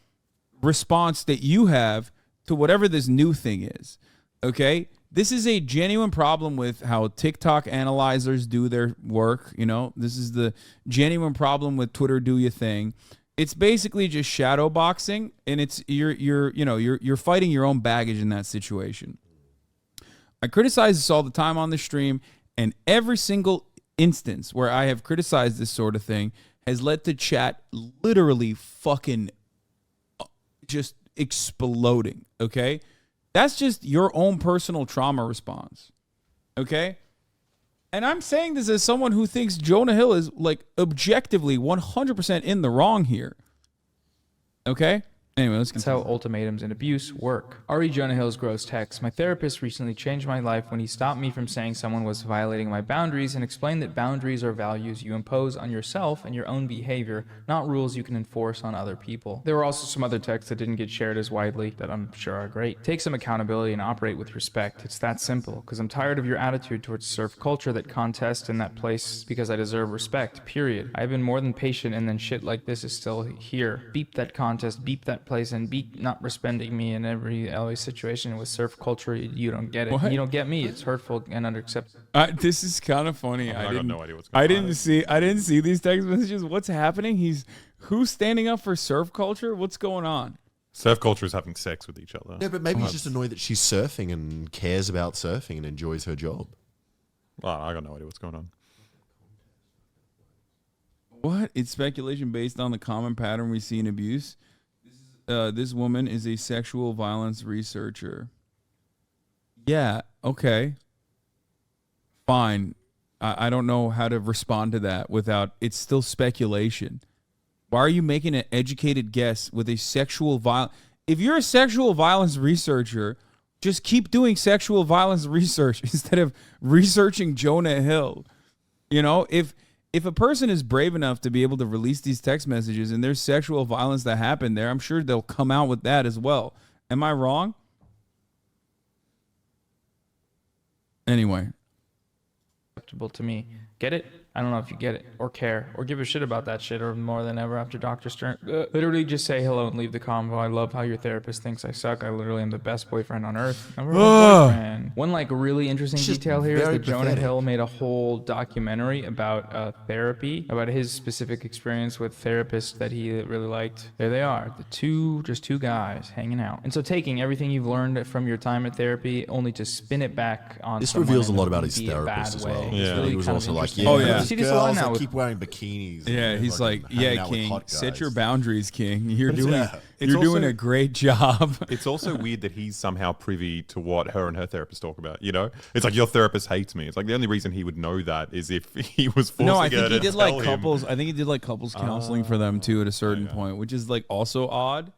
[SPEAKER 1] response that you have to whatever this new thing is. Okay, this is a genuine problem with how TikTok analyzers do their work. You know, this is the genuine problem with Twitter do your thing. It's basically just shadow boxing, and it's you're fighting your own baggage in that situation. I criticize this all the time on the stream, and every single instance where I have criticized this sort of thing has led to chat literally fucking just exploding, okay? That's just your own personal trauma response, okay? And I'm saying this as someone who thinks Jonah Hill is like objectively 100% in the wrong here, okay? Anyway, let's
[SPEAKER 4] That's
[SPEAKER 1] continue.
[SPEAKER 4] how ultimatums and abuse work. Ari Jonah Hill's gross text. My therapist recently changed my life when he stopped me from saying someone was violating my boundaries and explained that boundaries are values you impose on yourself and your own behavior, not rules you can enforce on other people. There were also some other texts that didn't get shared as widely that I'm sure are great. Take some accountability and operate with respect. It's that simple, because I'm tired of your attitude towards surf culture that contests in that place because I deserve respect, period. I've been more than patient, and then shit like this is still here. Beep that contest, beep that place, and be not respecting me in every always situation with surf culture. You don't get it.
[SPEAKER 1] What?
[SPEAKER 4] You don't get me. It's hurtful and unacceptable.
[SPEAKER 1] This is kind of funny.
[SPEAKER 2] I
[SPEAKER 1] I
[SPEAKER 2] got no idea what's going on.
[SPEAKER 1] I didn't see these text messages. What's happening? Who's standing up for surf culture? What's going on?
[SPEAKER 2] Surf culture is having sex with each other.
[SPEAKER 3] Yeah, but maybe he's just annoyed that she's surfing and cares about surfing and enjoys her job.
[SPEAKER 2] Well, I got no idea what's going on.
[SPEAKER 1] What? It's speculation based on the common pattern we see in abuse. This woman is a sexual violence researcher. Yeah, okay. Fine. I don't know how to respond to that without... It's still speculation. Why are you making an educated guess with a sexual violence... If you're a sexual violence researcher, just keep doing sexual violence research instead of researching Jonah Hill. You know, if a person is brave enough to be able to release these text messages and there's sexual violence that happened there, I'm sure they'll come out with that as well. Am I wrong? Anyway.
[SPEAKER 4] Acceptable to me. Get it? I don't know if you get it or care or give a shit about that shit or more than ever after Dr. Stern. Literally just say hello and leave the convo. I love how your therapist thinks I suck. I literally am the best boyfriend on earth. I'm a boyfriend. One like really interesting detail here is that Jonah Hill made a whole documentary about therapy, about his specific experience with therapists that he really liked. There they are, just two guys hanging out. And so taking everything you've learned from your time at therapy only to spin it back on
[SPEAKER 3] This
[SPEAKER 4] someone
[SPEAKER 3] reveals a
[SPEAKER 4] in
[SPEAKER 3] lot about his
[SPEAKER 4] be a bad
[SPEAKER 3] therapist as well.
[SPEAKER 4] way.
[SPEAKER 2] Yeah.
[SPEAKER 4] It's really
[SPEAKER 3] He was
[SPEAKER 4] kind of
[SPEAKER 3] also like,
[SPEAKER 4] interesting.
[SPEAKER 3] yeah,
[SPEAKER 1] Oh, yeah.
[SPEAKER 3] those
[SPEAKER 4] See this a lot
[SPEAKER 3] girls
[SPEAKER 4] now
[SPEAKER 3] that
[SPEAKER 4] with-
[SPEAKER 3] keep wearing bikinis.
[SPEAKER 1] Yeah,
[SPEAKER 3] and
[SPEAKER 1] he's
[SPEAKER 3] fucking
[SPEAKER 1] like,
[SPEAKER 3] hanging
[SPEAKER 1] yeah,
[SPEAKER 3] out with
[SPEAKER 1] King,
[SPEAKER 3] hot
[SPEAKER 1] set
[SPEAKER 3] guys."
[SPEAKER 1] your boundaries, King. You're doing
[SPEAKER 3] Yeah.
[SPEAKER 2] It's
[SPEAKER 1] you're doing
[SPEAKER 2] also-
[SPEAKER 1] a great job.
[SPEAKER 2] It's also weird that he's somehow privy to what her and her therapist talk about. You know, it's like your therapist hates me. It's like the only reason he would know that is if he was forcing
[SPEAKER 1] No, I
[SPEAKER 2] her
[SPEAKER 1] think
[SPEAKER 2] to
[SPEAKER 1] he did
[SPEAKER 2] tell
[SPEAKER 1] like
[SPEAKER 2] him.
[SPEAKER 1] couples. I think he did like couples counseling for them too at a certain point, which is like also odd.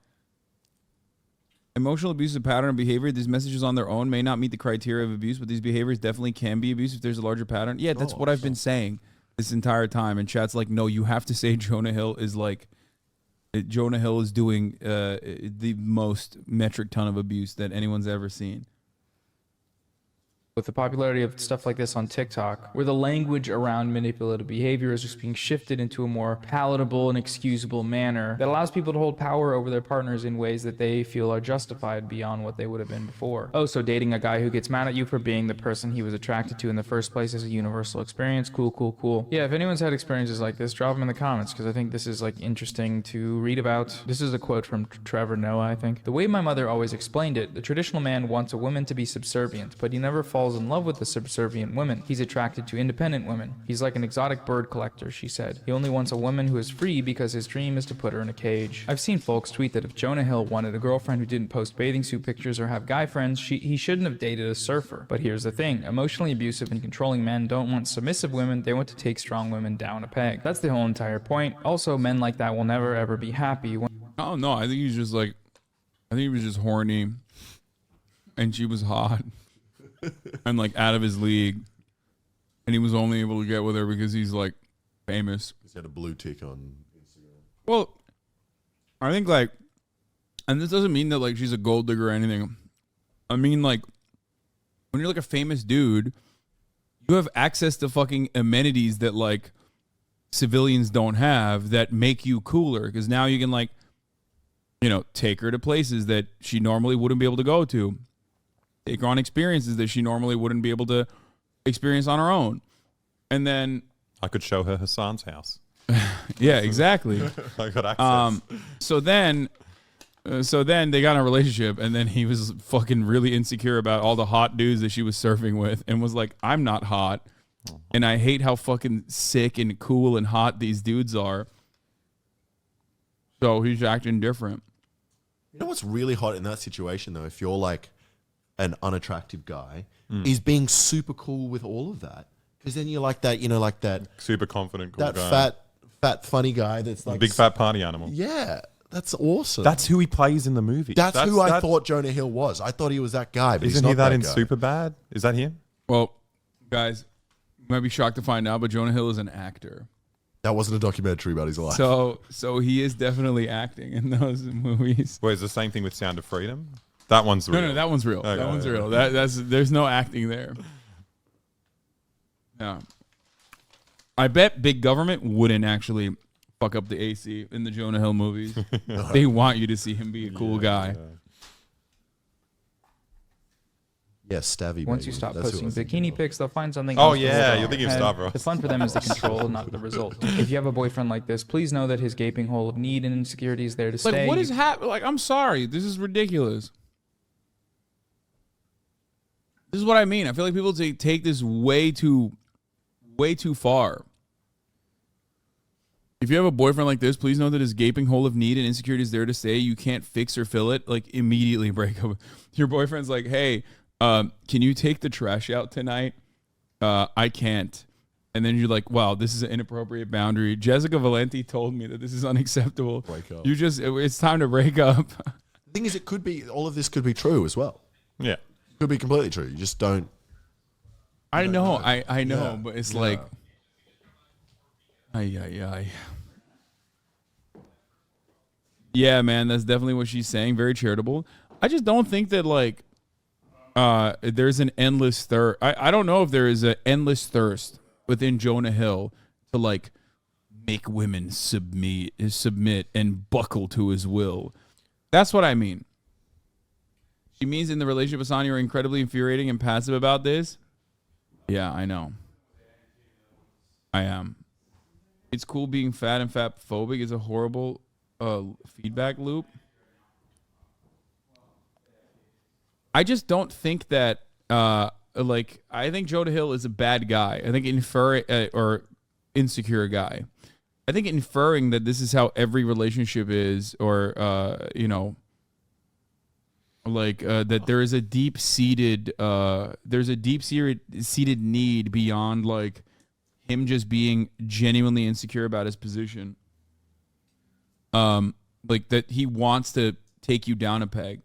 [SPEAKER 1] Emotional abusive pattern of behavior. These messages on their own may not meet the criteria of abuse, but these behaviors definitely can be abuse if there's a larger pattern. Yeah, that's what I've been saying this entire time. And chat's like, no, you have to say Jonah Hill is like, Jonah Hill is doing the most metric ton of abuse that anyone's ever seen.
[SPEAKER 4] With the popularity of stuff like this on TikTok, where the language around manipulative behavior is just being shifted into a more palatable and excusable manner that allows people to hold power over their partners in ways that they feel are justified beyond what they would have been before. Oh, so dating a guy who gets mad at you for being the person he was attracted to in the first place is a universal experience. Cool. Yeah, if anyone's had experiences like this, drop them in the comments, because I think this is like interesting to read about. This is a quote from Trevor Noah, I think. The way my mother always explained it, the traditional man wants a woman to be subservient, but he never falls in love with the subservient women. He's attracted to independent women. He's like an exotic bird collector, she said. He only wants a woman who is free because his dream is to put her in a cage. I've seen folks tweet that if Jonah Hill wanted a girlfriend who didn't post bathing suit pictures or have guy friends, he shouldn't have dated a surfer. But here's the thing. Emotionally abusive and controlling men don't want submissive women, they want to take strong women down a peg. That's the whole entire point. Also, men like that will never ever be happy when
[SPEAKER 1] Oh no, I think he was just horny, and she was hot, and like out of his league, and he was only able to get with her because he's like famous.
[SPEAKER 3] He's had a blue tick on Instagram.
[SPEAKER 1] Well, I think like, and this doesn't mean that like she's a gold digger or anything. I mean like, when you're like a famous dude, you have access to fucking amenities that like civilians don't have that make you cooler, because now you can like, you know, take her to places that she normally wouldn't be able to go to. Take her on experiences that she normally wouldn't be able to experience on her own. And then,
[SPEAKER 2] I could show her Hassan's house.
[SPEAKER 1] yeah, exactly.
[SPEAKER 2] I got access.
[SPEAKER 1] So then they got in a relationship, and then he was fucking really insecure about all the hot dudes that she was surfing with, and was like, I'm not hot. And I hate how fucking sick and cool and hot these dudes are. So he's acting different.
[SPEAKER 3] You know what's really hot in that situation though? If you're like an unattractive guy, is being super cool with all of that. Because then you're like that, you know, like that
[SPEAKER 2] Super confident, cool
[SPEAKER 3] that
[SPEAKER 2] guy.
[SPEAKER 3] fat, funny guy that's like
[SPEAKER 2] Big fat party animal.
[SPEAKER 3] Yeah, that's awesome.
[SPEAKER 2] That's who he plays in the movie.
[SPEAKER 3] That's who I thought Jonah Hill was. I thought he was that guy, but he's
[SPEAKER 2] Isn't
[SPEAKER 3] not
[SPEAKER 2] he that in
[SPEAKER 3] guy.
[SPEAKER 2] Superbad? Is that him?
[SPEAKER 1] Well, guys, you might be shocked to find out, but Jonah Hill is an actor.
[SPEAKER 3] That wasn't a documentary about his life.
[SPEAKER 1] So he is definitely acting in those movies.
[SPEAKER 2] Wait, it's the same thing with Sound of Freedom? That one's real.
[SPEAKER 1] No, that one's real.
[SPEAKER 2] Okay,
[SPEAKER 1] that one's
[SPEAKER 2] yeah.
[SPEAKER 1] real. There's no acting there. Yeah. I bet big government wouldn't actually fuck up the AC in the Jonah Hill movies. They want you to see him be a cool guy.
[SPEAKER 3] Yeah, Stavy.
[SPEAKER 4] Once
[SPEAKER 3] baby.
[SPEAKER 4] you stop
[SPEAKER 3] That's who
[SPEAKER 4] posting
[SPEAKER 3] I was thinking
[SPEAKER 4] bikini
[SPEAKER 3] of.
[SPEAKER 4] pics, they'll find something
[SPEAKER 2] Oh,
[SPEAKER 4] else to
[SPEAKER 2] yeah,
[SPEAKER 4] hold
[SPEAKER 2] you're
[SPEAKER 4] on.
[SPEAKER 2] thinking of
[SPEAKER 4] And
[SPEAKER 2] Stavros.
[SPEAKER 4] the fun for them is the control, not the result. If you have a boyfriend like this, please know that his gaping hole of need and insecurity is there to
[SPEAKER 1] Like,
[SPEAKER 4] stay.
[SPEAKER 1] what is happening? Like, I'm sorry. This is ridiculous. This is what I mean. I feel like people take this way too far. If you have a boyfriend like this, please know that his gaping hole of need and insecurity is there to stay. You can't fix or fill it. Like, immediately break up. Your boyfriend's like, hey, can you take the trash out tonight? I can't. And then you're like, wow, this is an inappropriate boundary. Jessica Valenti told me that this is unacceptable.
[SPEAKER 3] Break up.
[SPEAKER 1] It's time to break up.
[SPEAKER 3] The thing is, it could be all of this could be true as well.
[SPEAKER 2] Yeah.
[SPEAKER 3] Could be completely true. You just don't.
[SPEAKER 1] I know, I know,
[SPEAKER 3] Yeah.
[SPEAKER 1] but it's
[SPEAKER 3] Yeah.
[SPEAKER 1] like, ay. Yeah, man, that's definitely what she's saying. Very charitable. I just don't think that like, there's an endless thirst. I don't know if there is an endless thirst within Jonah Hill to like make women submit and buckle to his will. That's what I mean. She means in the relationship with Sonya, you're incredibly infuriating and passive about this. Yeah, I know. I am. It's cool being fat and fat phobic is a horrible feedback loop. I just don't think that like I think Jonah Hill is a bad guy. I think or insecure guy. I think inferring that this is how every relationship is, or that there is a deep-seated need beyond like him just being genuinely insecure about his position. Like that he wants to take you down a peg.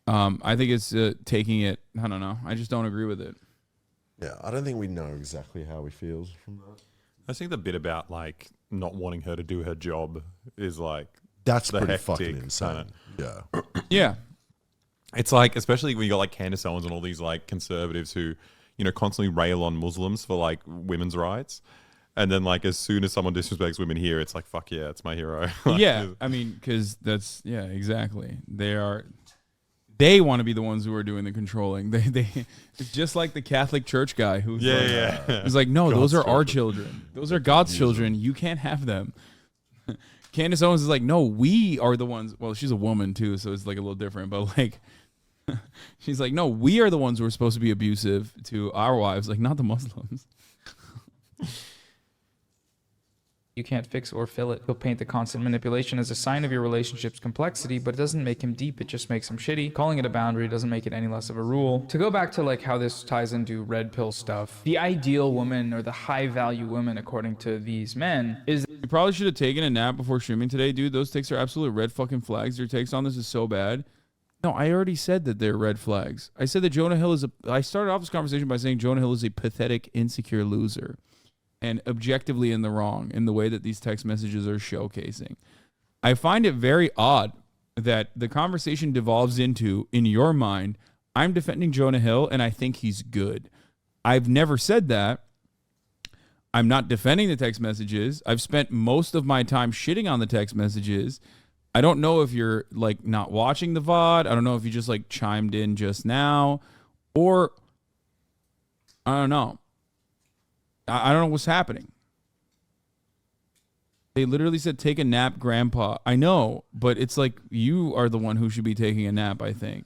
[SPEAKER 1] I think it's taking it. I don't know. I just don't agree with it.
[SPEAKER 3] Yeah, I don't think we know exactly how he feels from that.
[SPEAKER 2] I think the bit about like not wanting her to do her job is like
[SPEAKER 3] That's
[SPEAKER 2] the
[SPEAKER 3] pretty
[SPEAKER 2] hectic
[SPEAKER 3] fucking insane.
[SPEAKER 2] kinda-
[SPEAKER 3] Yeah.
[SPEAKER 1] Yeah.
[SPEAKER 2] It's like, especially when you got like Candace Owens and all these like conservatives who, you know, constantly rail on Muslims for like women's rights. And then like as soon as someone disrespects women here, it's like, fuck yeah, it's my hero. Like,
[SPEAKER 1] Yeah, I mean, because that's exactly. They want to be the ones who are doing the controlling. It's just like the Catholic Church guy who's who's like, no, those are our children. Those are God's children. You can't have them. Candace Owens is like, no, we are the ones. Well, she's a woman too, so it's like a little different. But like, she's like, no, we are the ones who are supposed to be abusive to our wives, like not the Muslims.
[SPEAKER 4] You can't fix or fill it. He'll paint the constant manipulation as a sign of your relationship's complexity, but it doesn't make him deep, it just makes him shitty. Calling it a boundary doesn't make it any less of a rule. To go back to like how this ties into red pill stuff, the ideal woman or the high value woman, according to these men, is
[SPEAKER 1] You probably should have taken a nap before streaming today, dude. Those takes are absolute red fucking flags. Your takes on this is so bad. No, I already said that they're red flags. I said that Jonah Hill I started off this conversation by saying Jonah Hill is a pathetic, insecure loser. And objectively in the wrong in the way that these text messages are showcasing. I find it very odd that the conversation devolves into, in your mind, I'm defending Jonah Hill and I think he's good. I've never said that. I'm not defending the text messages. I've spent most of my time shitting on the text messages. I don't know if you're like not watching the VOD. I don't know if you just like chimed in just now, or I don't know. I don't know what's happening. They literally said, take a nap, grandpa. I know, but it's like you are the one who should be taking a nap, I think.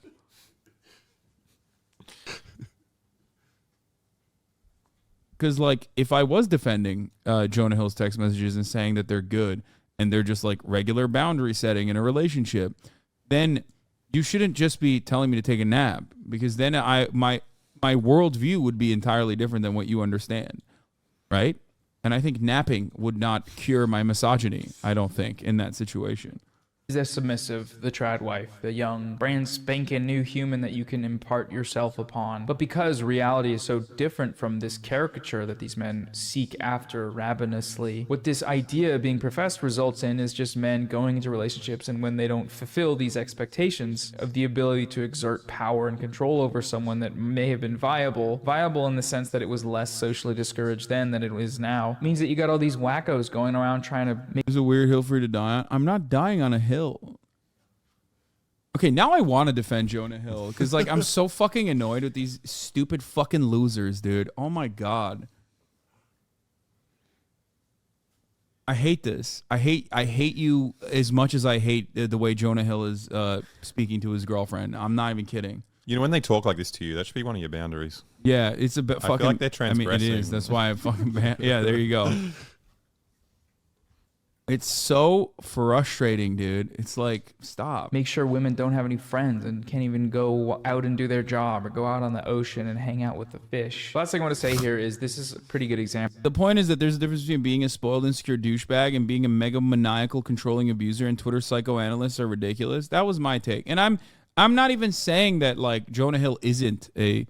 [SPEAKER 1] because like if I was defending Jonah Hill's text messages and saying that they're good and they're just like regular boundary setting in a relationship, then you shouldn't just be telling me to take a nap, because then my worldview would be entirely different than what you understand, right? And I think napping would not cure my misogyny, I don't think, in that situation.
[SPEAKER 4] Is a submissive, the trad wife, the young, brand spanking new human that you can impart yourself upon. But because reality is so different from this caricature that these men seek after ravenously, what this idea being professed results in is just men going into relationships, and when they don't fulfill these expectations of the ability to exert power and control over someone that may have been viable in the sense that it was less socially discouraged then than it is now, means that you got all these wackos going around trying to make
[SPEAKER 1] It's a weird hill for you to die on. I'm not dying on a hill. Okay, now I want to defend Jonah Hill because like I'm so fucking annoyed with these stupid fucking losers, dude. Oh my god. I hate this. I hate you as much as I hate the way Jonah Hill is speaking to his girlfriend. I'm not even kidding.
[SPEAKER 2] You know, when they talk like this to you, that should be one of your boundaries.
[SPEAKER 1] Yeah, it's a bit fucking.
[SPEAKER 2] I feel like they're
[SPEAKER 1] I mean,
[SPEAKER 2] transgressing.
[SPEAKER 1] it is. That's why I fucking. Yeah, there you go. It's so frustrating, dude. It's like, stop.
[SPEAKER 4] make sure women don't have any friends and can't even go out and do their job or go out on the ocean and hang out with the fish. The last thing I want to say here is this is a pretty good example.
[SPEAKER 1] The point is that there's a difference between being a spoiled, insecure douchebag and being a mega maniacal, controlling abuser, and Twitter psychoanalysts are ridiculous. That was my take. And I'm not even saying that like Jonah Hill isn't a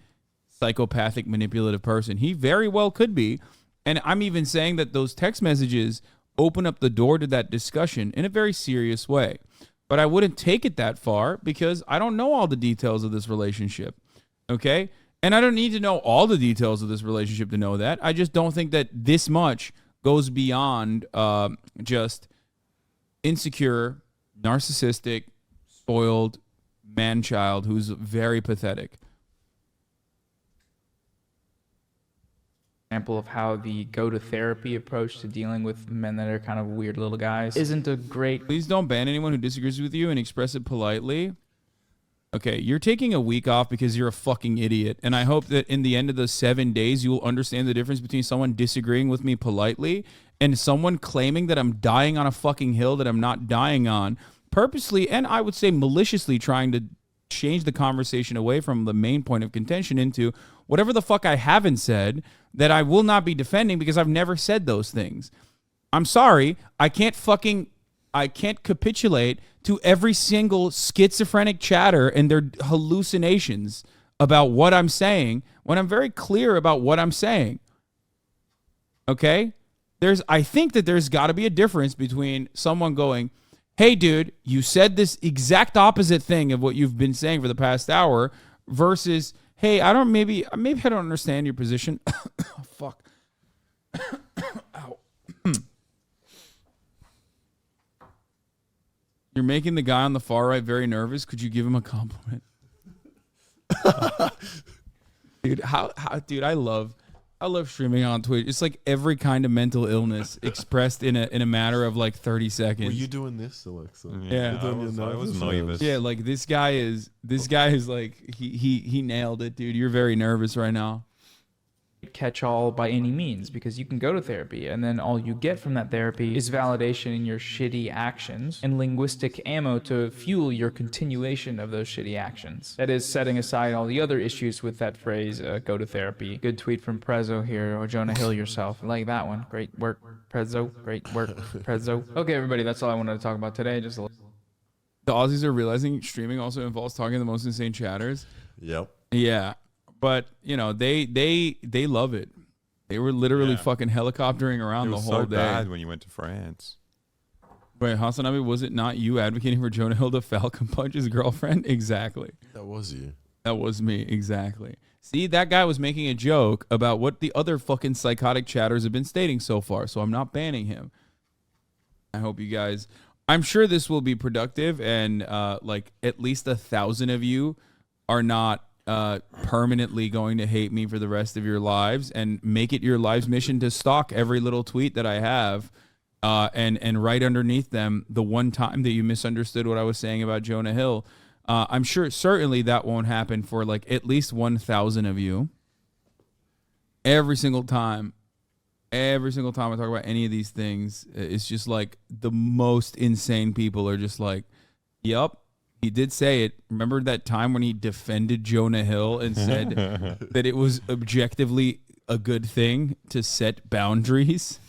[SPEAKER 1] psychopathic, manipulative person. He very well could be. And I'm even saying that those text messages open up the door to that discussion in a very serious way. But I wouldn't take it that far because I don't know all the details of this relationship. Okay? And I don't need to know all the details of this relationship to know that. I just don't think that this much goes beyond just insecure, narcissistic, spoiled man-child who's very pathetic.
[SPEAKER 4] Example of how the go to therapy approach to dealing with men that are kind of weird little guys isn't a great.
[SPEAKER 1] Please don't ban anyone who disagrees with you and express it politely. Okay, you're taking a week off because you're a fucking idiot. And I hope that in the end of the 7 days, you will understand the difference between someone disagreeing with me politely and someone claiming that I'm dying on a fucking hill that I'm not dying on, purposely and I would say maliciously trying to change the conversation away from the main point of contention into whatever the fuck I haven't said that I will not be defending because I've never said those things. I'm sorry. I can't capitulate to every single schizophrenic chatter and their hallucinations about what I'm saying when I'm very clear about what I'm saying. Okay? I think that there's got to be a difference between someone going, hey, dude, you said this exact opposite thing of what you've been saying for the past hour versus, hey, maybe I don't understand your position. Oh, fuck. Ow. You're making the guy on the far right very nervous. Could you give him a compliment? Dude, dude, I love streaming on Twitch. It's like every kind of mental illness expressed in a matter of like 30 seconds.
[SPEAKER 3] Were you doing this, Alexa?
[SPEAKER 1] Yeah.
[SPEAKER 2] I was nervous.
[SPEAKER 1] Yeah, like this guy is like he nailed it, dude. You're very nervous right now.
[SPEAKER 4] Catch-all by any means, because you can go to therapy and then all you get from that therapy is validation in your shitty actions and linguistic ammo to fuel your continuation of those shitty actions. That is setting aside all the other issues with that phrase, go to therapy. Good tweet from Prezzo here, or Jonah Hill yourself. I like that one. Great work, Prezzo. Great work, Prezzo. Okay, everybody, that's all I wanted to talk about today. Just
[SPEAKER 1] The Aussies are realizing streaming also involves talking to the most insane chatters.
[SPEAKER 3] Yep.
[SPEAKER 1] Yeah. But, you know, they love it. They were literally fucking helicoptering around the whole
[SPEAKER 2] so
[SPEAKER 1] day.
[SPEAKER 2] bad when you went to France.
[SPEAKER 1] Wait, Hasanabi, was it not you advocating for Jonah Hill to Falcon punch his girlfriend? Exactly.
[SPEAKER 3] That was you.
[SPEAKER 1] That was me. Exactly. See, that guy was making a joke about what the other fucking psychotic chatters have been stating so far, so I'm not banning him. I hope you guys... I'm sure this will be productive, and like at least 1,000 of you are not permanently going to hate me for the rest of your lives, and make it your life's mission to stalk every little tweet that I have, and write underneath them the one time that you misunderstood what I was saying about Jonah Hill. I'm sure certainly that won't happen for like at least 1,000 of you. every single time I talk about any of these things, it's just like the most insane people are just like, yup, he did say it. Remember that time when he defended Jonah Hill and said that it was objectively a good thing to set boundaries?